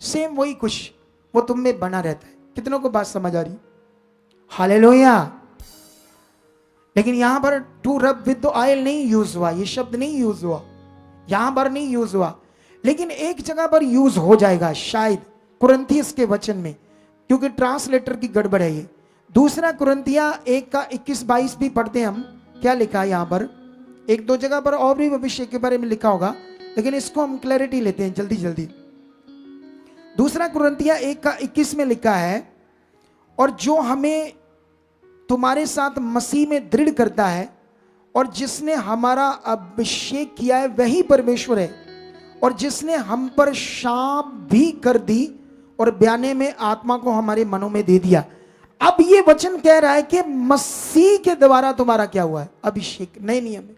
सेम वही कुछ वो तुम में बना रहता है। कितनों को बात समझ आ रही? हालेलुया। लेकिन यहां पर टू रब विद ऑयल नहीं यूज हुआ, ये शब्द नहीं यूज हुआ, यहां पर नहीं यूज हुआ, लेकिन एक जगह पर यूज हो जाएगा शायद कुरिन्थियस के वचन में, क्योंकि ट्रांसलेटर की गड़बड़ है ये। दूसरा कुरिन्थिया 1 का 21-22 भी पढ़ते हैं हम, क्या लिखा है यहां पर? एक दो जगह पर और भी अभिषेक के बारे में लिखा होगा, लेकिन इसको हम क्लैरिटी लेते हैं जल्दी। दूसरा कुरिन्थिया 1 का 21 में लिखा है, और जो हमें तुम्हारे साथ मसीह में दृढ़ करता है और जिसने हमारा अभिषेक किया है वही परमेश्वर है, और जिसने हम पर शाप भी कर दी और बयाने में आत्मा को हमारे मनों में दे दिया। अब ये वचन कह रहा है कि मसीह के द्वारा तुम्हारा क्या हुआ है? अभिषेक। नए नियम में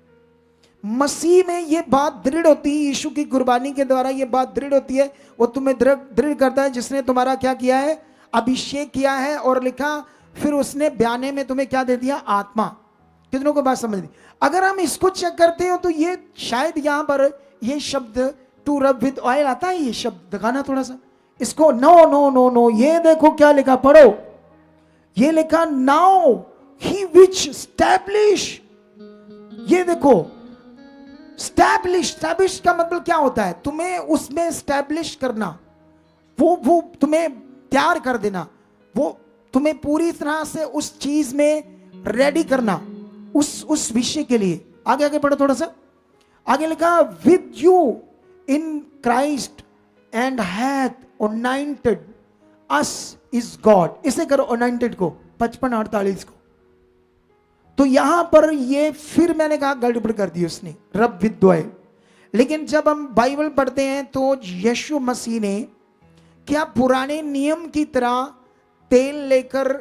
मसीह में ये बात दृढ़ होती है, यीशु की कुर्बानी के द्वारा ये बात दृढ़ होती है, वो तुम्हें दृढ़ करता है, जिसने तुम्हारा क्या किया है? अभिषेक किया है। और लिखा फिर उसने बयाने में तुम्हें क्या दे दिया? आत्मा। कितनों को बात समझ ली? अगर हम इसको चेक करते हो तो ये शायद यहां पर ये शब्द टू रब विद ऑयल आता है, ये शब्द दिखाना थोड़ा सा इसको। नो, ये देखो क्या लिखा, पढ़ो। ये लिखा नाउ ही विच स्टैब्लिश। ये देखो स्टैब्लिश का मतलब क्या होता है? तुम्हें उसमें स्टैब्लिश करना, वो तुम्हें तैयार कर देना, वो तुम्हें पूरी तरह से उस चीज में रेडी करना, उस विषय के लिए। आगे पढ़ो थोड़ा सा आगे। लिखा with you in Christ and hath anointed us is God. इसे करो अनॉइंटेड को 55-48 को। तो यहां पर ये फिर मैंने कहा गड़बड़ कर दी उसने, रब विद ऑयल। लेकिन जब हम बाइबल पढ़ते हैं तो यीशु मसीह ने क्या पुराने नियम की तरह तेल लेकर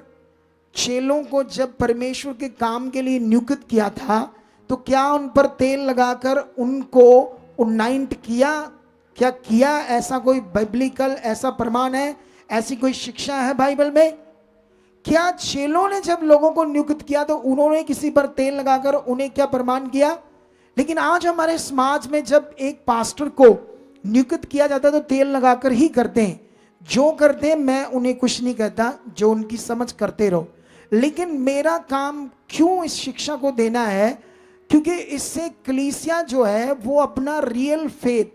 चेलों को जब परमेश्वर के काम के लिए नियुक्त किया था, तो क्या उन पर तेल लगाकर उनको उन्नाइंट किया? क्या किया? ऐसा कोई बाइबलिकल ऐसा प्रमाण है? ऐसी कोई शिक्षा है बाइबल में? क्या चेलों ने जब लोगों को नियुक्त किया तो उन्होंने किसी पर तेल लगाकर उन्हें क्या प्रमाण किया? लेकिन आज हमारे समाज में जब एक पास्टर को नियुक्त किया जाता है तो तेल लगाकर ही करते हैं। जो करते हैं मैं उन्हें कुछ नहीं कहता, जो उनकी समझ करते रहो। लेकिन मेरा काम क्यों इस शिक्षा को देना है? क्योंकि इससे कलीसिया जो है वो अपना रियल फेथ,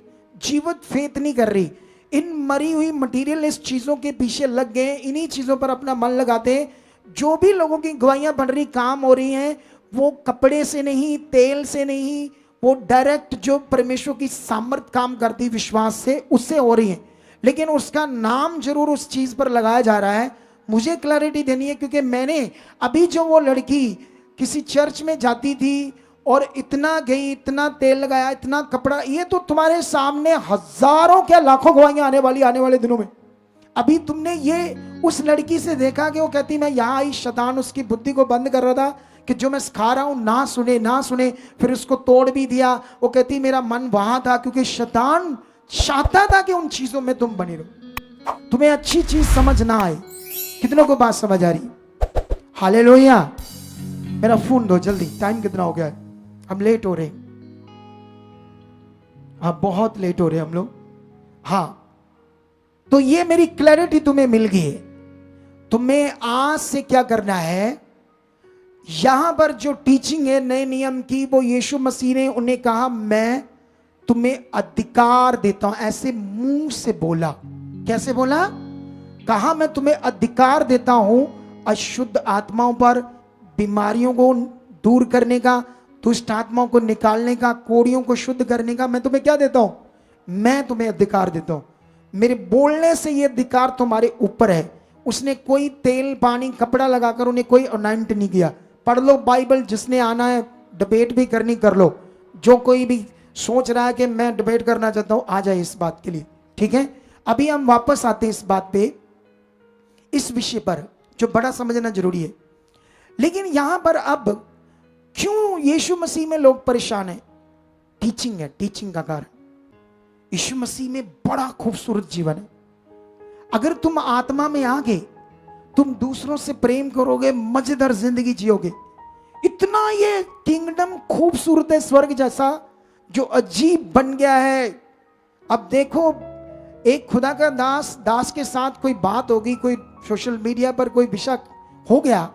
जीवित फेथ नहीं कर रही। इन मरी हुई मटीरियलिस्ट चीजों के पीछे लग गए, इन्हीं चीजों पर अपना मन लगाते हैं। जो भी लोगों की गवाहियां बन रही, काम हो रही हैं, वो कपड़े से नहीं, तेल से नहीं, वो डायरेक्ट जो परमेश्वर की सामर्थ काम करती विश्वास से, उससे हो रही है। लेकिन उसका नाम जरूर उस चीज पर लगाया जा रहा है। मुझे क्लैरिटी देनी है, क्योंकि मैंने अभी जो वो लड़की किसी चर्च में जाती थी और इतना गई, इतना तेल लगाया, इतना कपड़ा, ये तो तुम्हारे सामने हजारों क्या लाखों गवाहियां आने वाले दिनों में। अभी तुमने ये उस लड़की से देखा कि वो कहती मैं यहां आई, शैतान उसकी बुद्धि को बंद कर रहा था कि जो मैं सिखा रहा हूं ना सुने, फिर उसको तोड़ भी दिया। वो कहती मेरा मन वहां था, क्योंकि शैतान चाहता था कि उन चीजों में तुम बने रहो, तुम्हें अच्छी चीज समझ ना आए। कितनों को बात समझ आ रही? हालेलुया। मेरा फोन दो जल्दी, टाइम कितना हो गया है, हम लेट हो रहे हैं। हाँ, बहुत लेट हो रहे हैं हम लोग। हाँ, तो ये मेरी क्लैरिटी तुम्हें मिल गई है। तुम्हें आज से क्या करना है? यहां पर जो टीचिंग है नए नियम की, वो यीशु मसीह ने उन्हें कहा मैं तुम्हें अधिकार देता हूं। ऐसे मुंह से बोला। कैसे बोला? कहा मैं तुम्हें अधिकार देता हूं अशुद्ध आत्माओं पर, बीमारियों को दूर करने का, दुष्ट आत्माओं को निकालने का, कोड़ियों को शुद्ध करने का मैं तुम्हें क्या देता हूं? मैं तुम्हें अधिकार देता हूं। मेरे बोलने से ये अधिकार तुम्हारे ऊपर है। उसने कोई तेल पानी कपड़ा लगाकर उन्हें कोई अनाइंट नहीं किया। पढ़ लो बाइबल, जिसने आना है डिबेट भी करनी कर लो। जो कोई भी सोच रहा है कि मैं डिबेट करना चाहता हूं, आ जाए इस बात के लिए, ठीक है। अभी हम वापस आते हैं इस बात पे, इस विषय पर जो बड़ा समझना जरूरी है। लेकिन यहां पर अब क्यों यीशु मसीह में लोग परेशान हैं? टीचिंग है, टीचिंग का कारण। यीशु मसीह में बड़ा खूबसूरत जीवन है। अगर तुम आत्मा में आ गए, तुम दूसरों से प्रेम करोगे, मजेदार जिंदगी जियोगे। इतना ये किंगडम खूबसूरत है, स्वर्ग जैसा, जो अजीब बन गया है। अब देखो, एक खुदा का दास के साथ कोई बात होगी, कोई सोशल मीडिया पर कोई विषय हो गया,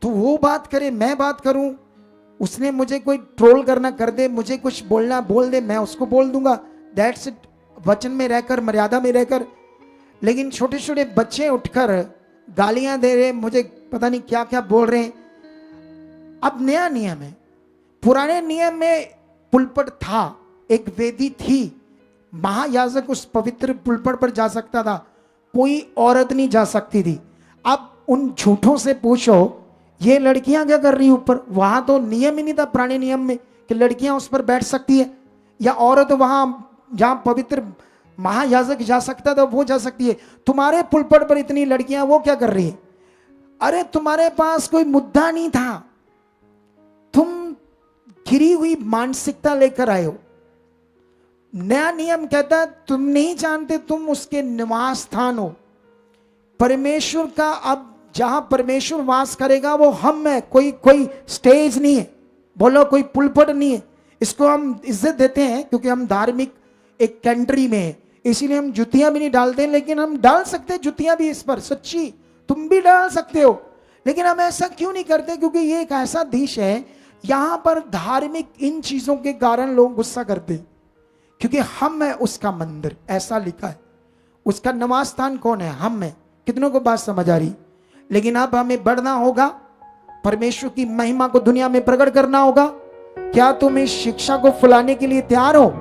तो वो बात करे, मैं बात करूं, उसने मुझे कोई ट्रोल करना कर दे, मुझे कुछ बोलना बोल दे, मैं उसको बोल दूंगा। दैट्स इट, वचन में रहकर, मर्यादा में रहकर। लेकिन छोटे छोटे बच्चे उठकर गालियां दे रहे, मुझे पता नहीं क्या क्या बोल रहे हैं। अब नया नियम है। पुराने नियम में पुलपट था, एक वेदी थी, महायाजक उस पवित्र पुलपट पर जा सकता था, कोई औरत नहीं जा सकती थी। अब उन झूठों से पूछो, ये लड़कियां क्या कर रही ऊपर? वहां तो नियम ही नहीं था पुराने नियम में कि लड़कियां उस पर बैठ सकती है, या औरत वहां जहां पवित्र महायाजक जा सकता था वो जा सकती है। तुम्हारे पुलपट पर इतनी लड़कियां, वो क्या कर रही है? अरे तुम्हारे पास कोई मुद्दा नहीं था, तुम गिरी हुई मानसिकता लेकर आए हो। नया नियम कहता है तुम नहीं जानते तुम उसके निवास स्थान हो, परमेश्वर का। अब जहां परमेश्वर वास करेगा वो हम है, कोई स्टेज नहीं है, बोलो कोई पुलपट नहीं है। इसको हम इज्जत देते हैं क्योंकि हम धार्मिक एक कंट्री में है, इसीलिए हम जुतियां भी नहीं डालते, लेकिन हम डाल सकते हैं जुतियां भी इस पर, सच्ची, तुम भी डाल सकते हो। लेकिन हम ऐसा क्यों नहीं करते? क्योंकि ये एक ऐसा देश है, यहां पर धार्मिक इन चीजों के कारण लोग गुस्सा करते हैं, क्योंकि हम है उसका मंदिर, ऐसा लिखा है। उसका निवास स्थान कौन है? हम है। कितनों को बात समझ आ रही? लेकिन अब हमें बढ़ना होगा, परमेश्वर की महिमा को दुनिया में प्रकट करना होगा। क्या तुम इस शिक्षा को फैलाने के लिए तैयार हो?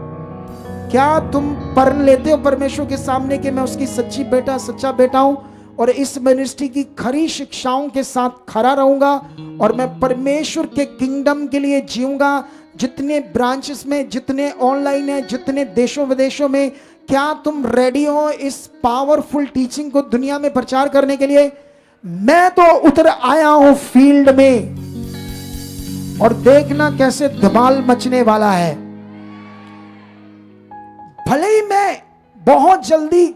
क्या तुम प्रण लेते हो परमेश्वर के सामने कि मैं उसकी सच्ची बेटा, सच्चा बेटा हूं और इस मिनिस्ट्री की खरी शिक्षाओं के साथ खड़ा रहूंगा और मैं परमेश्वर के किंगडम के लिए जीऊंगा? जितने ब्रांचेस में, जितने ऑनलाइन है, जितने देशों विदेशों में, क्या तुम रेडी हो इस पावरफुल टीचिंग को दुनिया में प्रचार करने के लिए? मैं तो उतर आया हूं फील्ड में, और देखना कैसे धमाल मचने वाला है। भले ही मैं बहुत जल्दी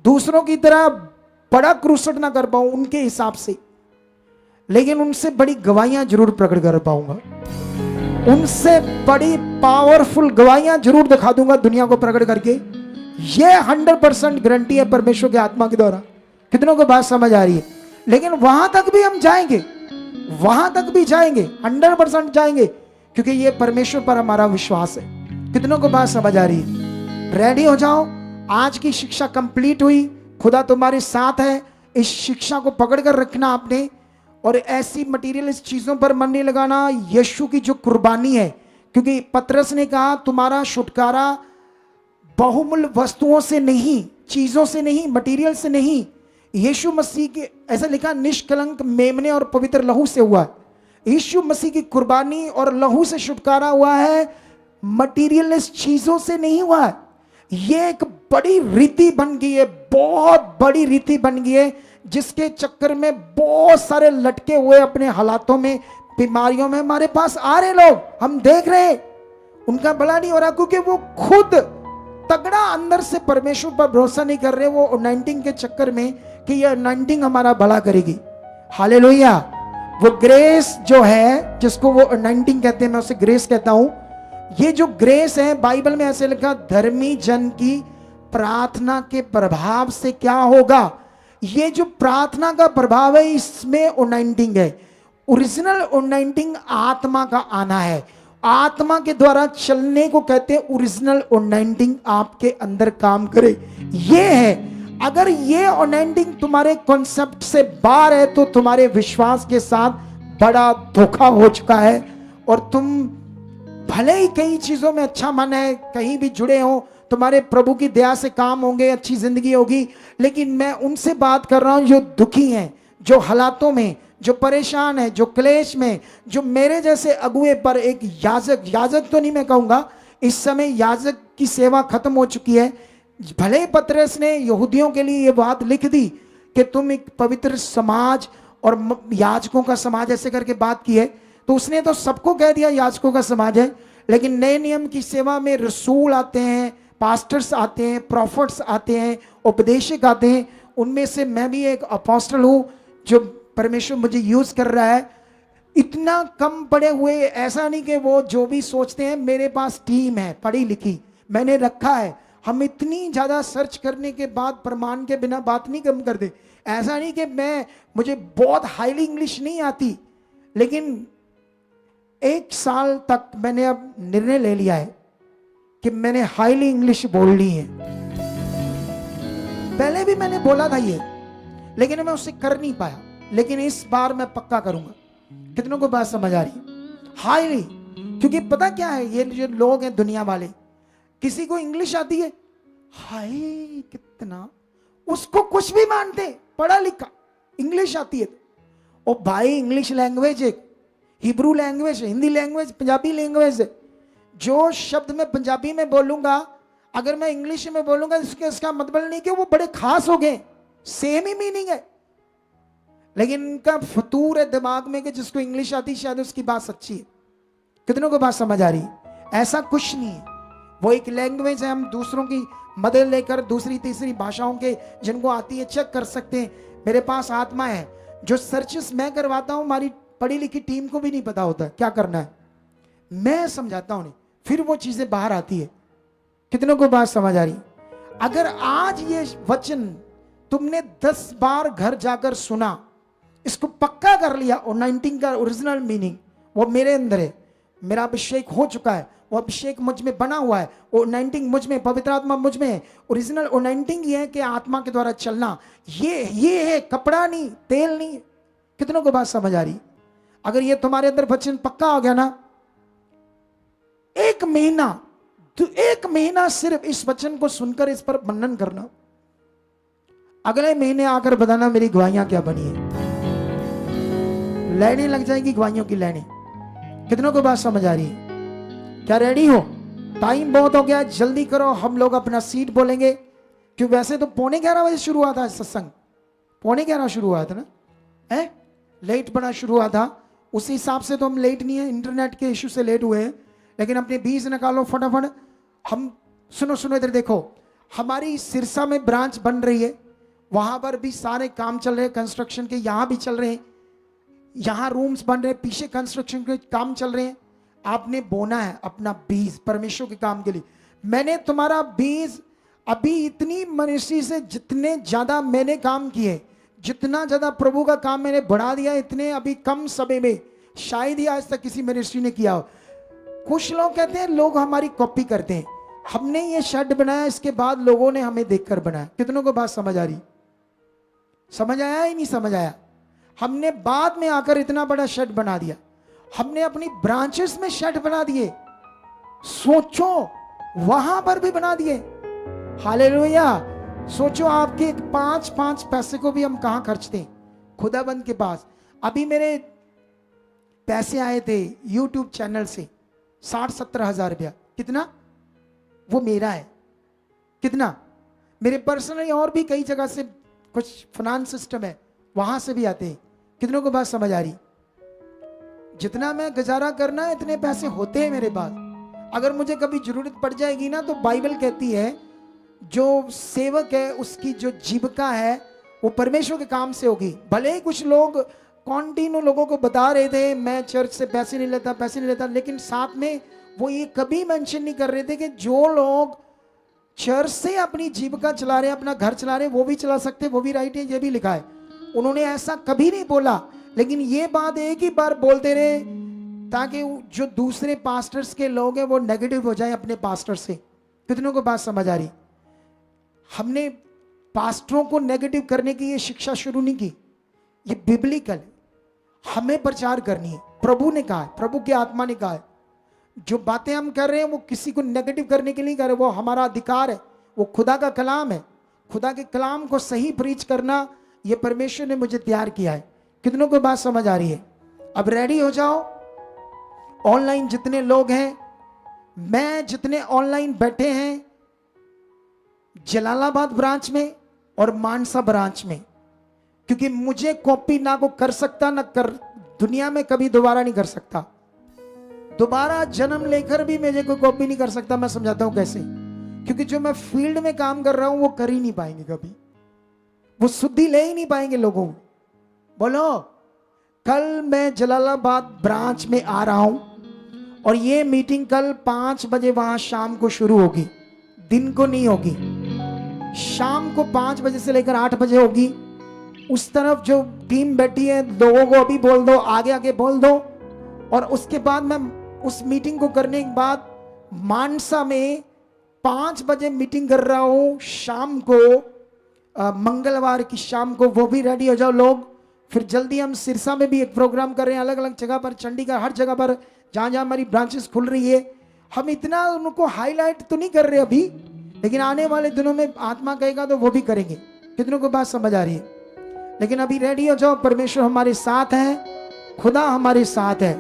दूसरों की तरह बड़ा क्रूसेड ना कर पाऊं उनके हिसाब से, लेकिन उनसे बड़ी गवाहियां जरूर प्रकट कर पाऊंगा, उनसे बड़ी पावरफुल गवाहियां जरूर दिखा दूंगा दुनिया को प्रकट करके। यह 100% गारंटी है परमेश्वर के आत्मा के द्वारा। कितनों को बात समझ आ रही है? लेकिन वहां तक भी हम जाएंगे, वहां तक भी जाएंगे, 100% जाएंगे, क्योंकि यह परमेश्वर पर हमारा विश्वास है। कितनों को बात समझ आ रही है? रेडी हो जाओ। आज की शिक्षा कंप्लीट हुई, खुदा तुम्हारे साथ है। इस शिक्षा को पकड़ कर रखना आपने, और ऐसी मटीरियलिस्ट चीजों पर मन नहीं लगाना। यीशु की जो कुर्बानी है, क्योंकि पतरस ने कहा तुम्हारा छुटकारा बहुमूल्य वस्तुओं से नहीं, चीजों से नहीं, मटीरियल से नहीं, यीशु मसीह के, ऐसा लिखा, निष्कलंक मेमने और पवित्र लहू से हुआ। यीशु मसीह की कुर्बानी और लहू से छुटकारा हुआ है, मटीरियलिस्ट चीजों से नहीं हुआ है। ये एक बड़ी रीति बन गई है, बहुत बड़ी रीति बन गई है, जिसके चक्कर में बहुत सारे लटके हुए अपने हालातों में, बीमारियों में हमारे पास आ रहे लोग, हम देख रहे हैं। उनका भला नहीं हो रहा क्योंकि वो खुद तगड़ा अंदर से परमेश्वर पर भरोसा नहीं कर रहे। वो अनॉइंटिंग के चक्कर में कि ये अनॉइंटिंग हमारा भला करेगी। हालेलुया। वो ग्रेस जो है, जिसको वो अनॉइंटिंग कहते हैं, मैं उसे ग्रेस कहता हूं। ये जो ग्रेस है, बाइबल में ऐसे लिखा, धर्मी जन की प्रार्थना के प्रभाव से क्या होगा? ये जो प्रार्थना का प्रभाव है, इसमें अनॉइंटिंग है। ओरिजिनल अनॉइंटिंग आत्मा का आना है, आत्मा के द्वारा चलने को कहते हैं ओरिजिनल अनॉइंटिंग। आपके अंदर काम करे, ये है। अगर ये अनएंडिंग तुम्हारे कॉन्सेप्ट से बाहर है तो तुम्हारे विश्वास के साथ बड़ा धोखा हो चुका है। और तुम भले ही कई चीजों में अच्छा मन है, कहीं भी जुड़े हो, तुम्हारे प्रभु की दया से काम होंगे, अच्छी जिंदगी होगी, लेकिन मैं उनसे बात कर रहा हूं जो दुखी हैं, जो हालातों में, जो परेशान है, जो क्लेश में, जो मेरे जैसे अगुए पर एक याजक तो नहीं मैं कहूंगा, इस समय याजक की सेवा खत्म हो चुकी है। भले ही पतरस ने यहूदियों के लिए ये बात लिख दी कि तुम एक पवित्र समाज और याजकों का समाज ऐसे करके बात की है, तो उसने तो सबको कह दिया याजकों का समाज है। लेकिन नए नियम की सेवा में रसूल आते हैं, पास्टर्स आते हैं, प्रॉफिट्स आते हैं, उपदेशक आते हैं। उनमें से मैं भी एक अपोस्टल हूं जो परमेश्वर मुझे यूज कर रहा है। इतना कम पड़े हुए ऐसा नहीं कि वो जो भी सोचते हैं, मेरे पास टीम है पढ़ी लिखी, मैंने रखा है। हम इतनी ज्यादा सर्च करने के बाद प्रमाण के बिना बात नहीं कम कर दे। ऐसा नहीं कि मुझे बहुत हाईली इंग्लिश नहीं आती, लेकिन 1 साल तक मैंने अब निर्णय ले लिया है कि मैंने हाईली इंग्लिश बोलनी है। पहले भी मैंने बोला था ये, लेकिन मैं उससे कर नहीं पाया, लेकिन इस बार मैं पक्का करूंगा। कितनों को बात समझ आ रही? हाईली, क्योंकि पता क्या है, ये जो लोग हैं दुनिया वाले, किसी को इंग्लिश आती है, हाय कितना, उसको कुछ भी मानते, पढ़ा लिखा, इंग्लिश आती है। ओ भाई, इंग्लिश लैंग्वेज है, हिब्रू लैंग्वेज है, हिंदी लैंग्वेज, पंजाबी लैंग्वेज है। जो शब्द मैं पंजाबी में बोलूंगा, अगर मैं इंग्लिश में बोलूंगा, इसका मतलब नहीं कि वो बड़े खास हो गए, सेम ही मीनिंग है। लेकिन इनका फतूर है दिमाग में कि जिसको इंग्लिश आती शायद उसकी बात सच्ची है। कितनों को बात समझ आ रही? ऐसा कुछ नहीं है, वो एक लैंग्वेज है। हम दूसरों की मदद लेकर दूसरी तीसरी भाषाओं के जिनको आती है चेक कर सकते हैं। मेरे पास आत्मा है, जो सर्चेस मैं करवाता हूं, हमारी पढ़ी लिखी टीम को भी नहीं पता होता क्या करना है, मैं समझाता हूं, फिर वो चीजें बाहर आती है। कितनों को बात समझ आ रही? अगर आज ये वचन तुमने 10 बार घर जाकर सुना, इसको पक्का कर लिया, और 19 का ओरिजिनल मीनिंग वो मेरे अंदर है, मेरा अभिषेक हो चुका है, वो अभिषेक मुझ में बना हुआ है, वो 19 मुझ में, पवित्र आत्मा मुझ में है। ओरिजिनल 19 ये है कि आत्मा के द्वारा चलना, ये है, कपड़ा नहीं, तेल नहीं। कितनों को बात समझ आ रही? अगर ये तुम्हारे अंदर वचन पक्का हो गया ना, 1 महीना सिर्फ इस वचन को सुनकर इस पर मनन करना, अगले महीने आकर बताना मेरी गवाहियां क्या बनी है। लाइनें लग जाएगी गवाहियों की लाइनें। कितनों को बात समझ आ रही है? क्या रेडी हो? टाइम बहुत हो गया, जल्दी करो, हम लोग अपना सीट बोलेंगे। क्यों, वैसे तो 11:15 बजे शुरू हुआ था सत्संग, 11:15 शुरू हुआ था ना, है लेट बड़ा शुरू हुआ था। उसी हिसाब से तो हम लेट नहीं है, इंटरनेट के इश्यू से लेट हुए हैं। लेकिन अपने बीज निकालो फटाफट। हम सुनो इधर देखो, हमारी सिरसा में ब्रांच बन रही है, वहां पर भी सारे काम चल रहे हैं कंस्ट्रक्शन के, यहां भी चल रहे हैं, यहां रूम्स बन रहे हैं, पीछे कंस्ट्रक्शन के काम चल रहे हैं। आपने बोना है अपना बीज परमेश्वर के काम के लिए। मैंने तुम्हारा बीज अभी इतनी मिनिस्ट्री से जितने ज्यादा मैंने काम किए, जितना ज्यादा प्रभु का काम मैंने बढ़ा दिया, इतने अभी कम समय में शायद ही आज तक किसी मिनिस्ट्री ने किया हो। कुछ लोग कहते हैं लोग हमारी कॉपी करते हैं, हमने ये शर्ट बनाया, इसके बाद लोगों ने हमें देखकर बनाया। कितनों को बात समझ आ रही? समझ आया ही नहीं समझ आया? हमने बाद में आकर इतना बड़ा शर्ट बना दिया, हमने अपनी ब्रांचेस में शर्ट बना दिए, सोचो वहां पर भी बना दिए। हालेलुया। सोचो आपके 5 पैसे को भी हम कहां खर्चते हैं? खुदाबंद के पास। अभी मेरे पैसे आए थे YouTube चैनल से 60-70 हजार रुपया। कितना? वो मेरा है। कितना? मेरे पर्सनली और भी कई जगह से कुछ फाइनेंस सिस्टम है, वहां से भी आते हैं। कितनों को बात समझ आ रही? जितना मैं गुजारा करना है इतने पैसे होते हैं मेरे पास। अगर मुझे कभी जरूरत पड़ जाएगी ना, तो बाइबल कहती है जो सेवक है उसकी जो जीविका है वो परमेश्वर के काम से होगी। भले ही कुछ लोग कॉन्टिन्यू लोगों को बता रहे थे मैं चर्च से पैसे नहीं लेता, लेकिन साथ में वो ये कभी मेंशन नहीं कर रहे थे कि जो लोग चर्च से अपनी जीविका चला रहे हैं, अपना घर चला रहे हैं, वो भी चला सकते, वो भी राइट है, ये भी लिखा है। उन्होंने ऐसा कभी नहीं बोला, लेकिन ये बात एक ही बार बोलते रहे ताकि जो दूसरे पास्टर्स के लोग हैं वो नेगेटिव हो जाए अपने पास्टर से। कितनों को बात समझ आ रही? हमने पास्टरों को नेगेटिव करने की ये शिक्षा शुरू नहीं की, ये बिब्लिकल है। हमें प्रचार करनी है, प्रभु ने कहा है, प्रभु की आत्मा ने कहा है। जो बातें हम कर रहे हैं वो किसी को नेगेटिव करने के लिए कर रहे, वो हमारा अधिकार है, वो खुदा का कलाम है। खुदा के कलाम को सही प्रीच करना ये परमेश्वर ने मुझे तैयार किया है। कितनों को बात समझ आ रही है? अब रेडी हो जाओ। ऑनलाइन जितने लोग हैं, मैं जितने ऑनलाइन बैठे हैं जलालाबाद ब्रांच में और मानसा ब्रांच में, क्योंकि मुझे कॉपी ना को कर सकता ना कर दुनिया में कभी दोबारा नहीं कर सकता। दोबारा जन्म लेकर भी मुझे कोई कॉपी नहीं कर सकता। मैं समझाता हूं कैसे, क्योंकि जो मैं फील्ड में काम कर रहा हूं वो कर ही नहीं पाएंगे कभी, वो शुद्धि ले ही नहीं पाएंगे लोगों को। बोलो, कल मैं जलालाबाद ब्रांच में आ रहा हूं और ये मीटिंग कल 5 बजे वहां शाम को शुरू होगी, दिन को नहीं होगी, शाम को 5 बजे से लेकर 8 बजे होगी। उस तरफ जो टीम बैठी है लोगों को अभी बोल दो, आगे आगे बोल दो। और उसके बाद मैं उस मीटिंग को करने के बाद मानसा में 5 बजे मीटिंग कर रहा हूं शाम को, मंगलवार की शाम को। वो भी रेडी हो जाओ लोग। फिर जल्दी हम सिरसा में भी एक प्रोग्राम कर रहे हैं, अलग अलग जगह पर, चंडीगढ़, हर जगह पर जहां जहां हमारी ब्रांचेस खुल रही है। हम इतना उनको हाईलाइट तो नहीं कर रहे अभी, लेकिन आने वाले दिनों में आत्मा कहेगा तो वो भी करेंगे। कितनों को बात समझ आ रही है? लेकिन अभी रेडी हो जाओ, परमेश्वर हमारे साथ है, खुदा हमारे साथ है।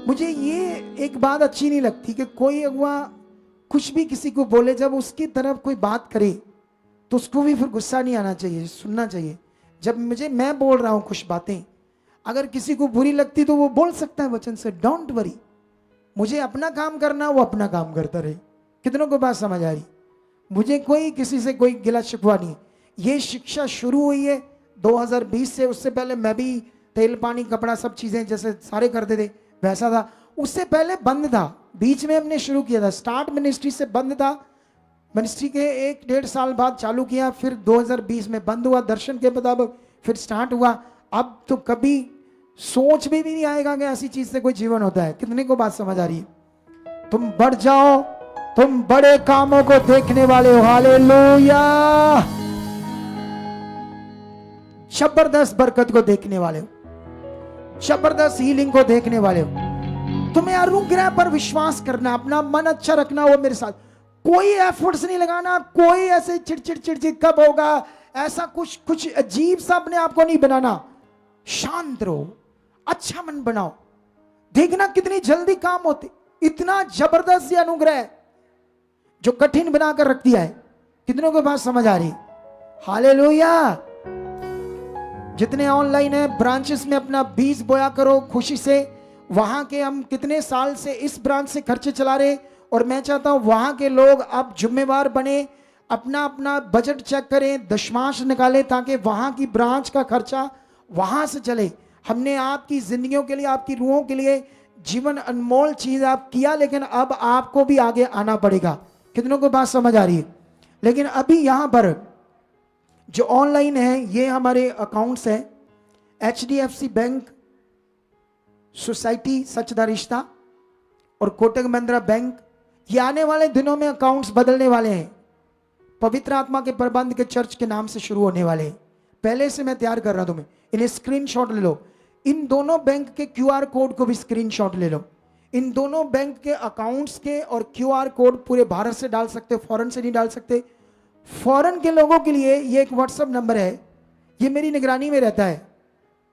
मुझे ये एक बात अच्छी नहीं लगती कि कोई अगुआ कुछ भी किसी को बोले, जब उसकी तरफ कोई बात करे तो उसको भी फिर गुस्सा नहीं आना चाहिए, सुनना चाहिए। जब मैं बोल रहा हूं कुछ बातें, अगर किसी को बुरी लगती तो वो बोल सकता है वचन से, डोंट वरी, मुझे अपना काम करना, वो अपना काम करता रहे। कितनों को बात समझ आ रही? मुझे कोई किसी से कोई गिला शिकवा नहीं। ये शिक्षा शुरू हुई है 2020 से। उससे पहले मैं भी तेल पानी कपड़ा सब चीजें जैसे सारे करते थे वैसा था। उससे पहले बंद था, बीच में हमने शुरू किया था, स्टार्ट मिनिस्ट्री से बंद था। मिनिस्ट्री के 1-1.5 साल बाद चालू किया, फिर 2020 में बंद हुआ, दर्शन के मुताबिक फिर स्टार्ट हुआ। अब तो कभी सोच में भी नहीं आएगा कि ऐसी चीज से कोई जीवन होता है। कितने को बात समझ आ रही है? तुम बढ़ जाओ, तुम बड़े कामों को देखने वाले हो। हालेलुया! जबरदस्त बरकत को देखने वाले हो, जबरदस्त हीलिंग को देखने वाले हो। तुम्हें अनुग्रह पर विश्वास करना, अपना मन अच्छा रखना। वो मेरे साथ कोई एफर्ट्स नहीं लगाना, कोई ऐसे चिड़चिड़ चिड़चिड़ कब होगा ऐसा कुछ अजीब सा अपने आप को नहीं बनाना। शांत रहो, अच्छा मन बनाओ, देखना कितनी जल्दी काम होते। इतना जबरदस्त अनुग्रह है जो कठिन बनाकर रख दिया है। कितनों को बात समझ आ रही? हालेलुया! जितने ऑनलाइन है ब्रांचेस में अपना बीज बोया करो खुशी से। वहां के हम कितने साल से इस ब्रांच से खर्चे चला रहे, और मैं चाहता हूं वहां के लोग अब जिम्मेवार बने, अपना अपना बजट चेक करें, दशमांश निकालें, ताकि वहां की ब्रांच का खर्चा वहां से चले। हमने आपकी जिंदगियों के लिए, आपकी रूहों के लिए जीवन अनमोल चीज आप किया, लेकिन अब आपको भी आगे आना पड़ेगा। कितनों को बात समझ आ रही है? लेकिन अभी यहां पर जो ऑनलाइन है, ये हमारे अकाउंट्स है, HDFC बैंक, सोसाइटी सचदा रिश्ता और कोटक महिंद्रा बैंक। ये आने वाले दिनों में अकाउंट्स बदलने वाले हैं, पवित्र आत्मा के प्रबंध के चर्च के नाम से शुरू होने वाले हैं। पहले से मैं तैयार कर रहा हूं, तुम्हें इन्हें स्क्रीनशॉट ले लो। इन दोनों बैंक के QR कोड को भी स्क्रीनशॉट ले लो। इन दोनों बैंक के अकाउंट्स के और QR कोड पूरे भारत से डाल सकते हो, फॉरेन से नहीं डाल सकते। फॉरेन के लोगों के लिए ये एक व्हाट्सएप नंबर है, ये मेरी निगरानी में रहता है।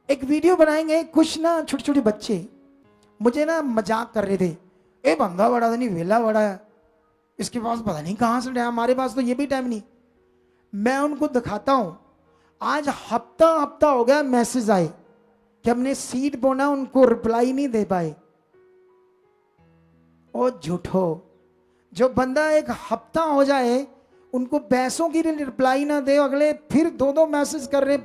एक वीडियो बनाएंगे, कुछ ना छोटे छोटे बच्चे मुझे ना मजाक कर रहे थे, ए बंदा बड़ा था नहीं, वेला बड़ा है, इसके पास पता नहीं कहां से टाइम, हमारे पास तो ये भी टाइम नहीं। मैं उनको दिखाता हूं, आज हफ्ता हो गया मैसेज आए कि हमने सीट बोना, उनको रिप्लाई नहीं दे पाए। ओ झूठो, जो बंदा एक हफ्ता हो जाए उनको पैसों की रिप्लाई ना दे, अगले फिर 2-2 मैसेज कर रहे,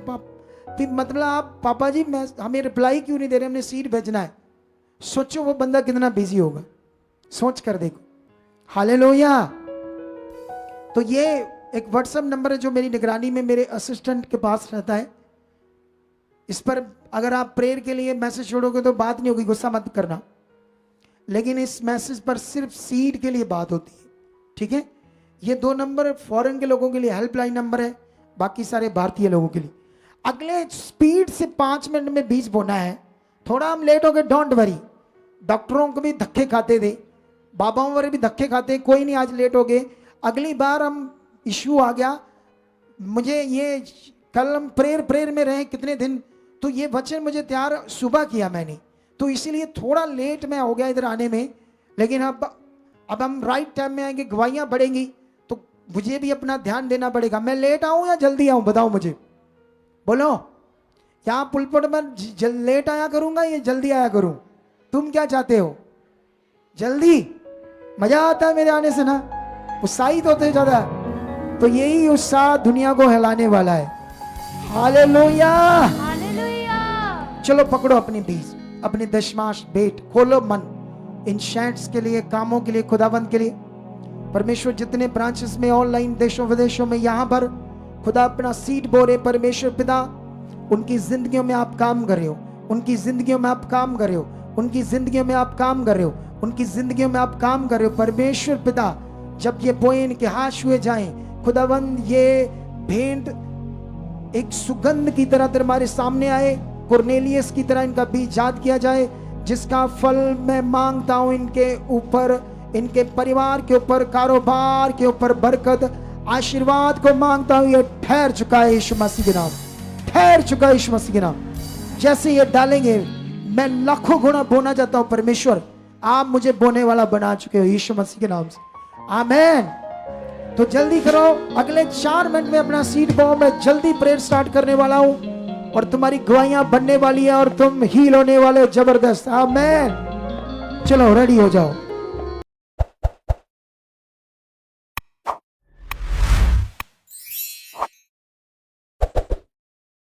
मतलब आप पापा जी हमें रिप्लाई क्यों नहीं दे रहे, हमने सीट भेजना है। सोचो वो बंदा कितना बिजी होगा, सोच कर देखो। हालेलुया! तो ये एक व्हाट्सएप नंबर है जो मेरी निगरानी में मेरे असिस्टेंट के पास रहता है। इस पर अगर आप प्रेयर के लिए मैसेज छोड़ोगे तो बात नहीं होगी, गुस्सा मत करना, लेकिन इस मैसेज पर सिर्फ सीड के लिए बात होती है, ठीक है? ये 2 नंबर फॉरेन के लोगों के लिए हेल्पलाइन नंबर है, बाकी सारे भारतीय लोगों के लिए। अगले स्पीड से 5 मिनट में बीज बोना है। थोड़ा हम लेट हो गए, डोंट वरी। डॉक्टरों को भी धक्के खाते थे, बाबाओं वाले भी धक्के खाते, कोई नहीं आज लेट हो गए। अगली बार हम इश्यू आ गया, मुझे ये कल हम प्रेयर में रहे कितने दिन, तो ये वचन मुझे तैयार सुबह किया मैंने, तो इसीलिए थोड़ा लेट में हो गया इधर आने में। लेकिन अब हम राइट टाइम में आएंगे, गवाहियां बढ़ेंगी, तो मुझे भी अपना ध्यान देना पड़ेगा। मैं लेट आऊं या जल्दी आऊं, बताओ मुझे, बोलो। यहाँ पुलपट में लेट आया करूंगा या जल्दी आया करूं? तुम क्या चाहते हो? जल्दी, मजा आता है मेरे आने से ना, उत्साहित होते हैं ज्यादा। तो यही उत्साह दुनिया को हिलाने वाला है। हालेलुया, चलो पकड़ो अपनी बीज, अपनी दशमांश बेट, खोलो मन इन शैट्स के लिए, कामों के लिए, खुदाबंद के लिए। परमेश्वर जितने ब्रांचेस में ऑनलाइन देशों विदेशों में यहाँ पर खुदा अपना सीड बो रहे, परमेश्वर पिता उनकी जिंदगियों में आप काम कर रहे हो, उनकी जिंदगियों में आप काम कर रहे हो, उनकी जिंदगियों में आप काम कर रहे हो, उनकी जिंदगियों में आप काम कर रहे हो। परमेश्वर पिता जब ये बोए इनके हाथ छुए जाएं, खुदावंद ये भेंट एक सुगंध की तरह तुम्हारे सामने आए, कुरनेलियस की तरह इनका बीज याद किया जाए, जिसका फल मैं मांगता हूं इनके ऊपर, इनके परिवार के ऊपर, कारोबार के ऊपर बरकत, आशीर्वाद को मांगता हूं। ये ठहर चुका है यीशु मसीह के नाम, ठहर चुका है यीशु मसीह के नाम। जैसे ये डालेंगे मैं लाखों गुना बोना चाहता हूं। परमेश्वर आप मुझे बोने वाला बना चुके हो यीशु मसीह के नाम से, आमेन। तो जल्दी करो, अगले 4 मिनट में अपना सीट बो, मैं जल्दी प्रेयर स्टार्ट करने वाला हूं और तुम्हारी गवाहियां बनने वाली है और तुम हील होने वाले हो, जबरदस्त, आमेन। चलो रेडी हो जाओ।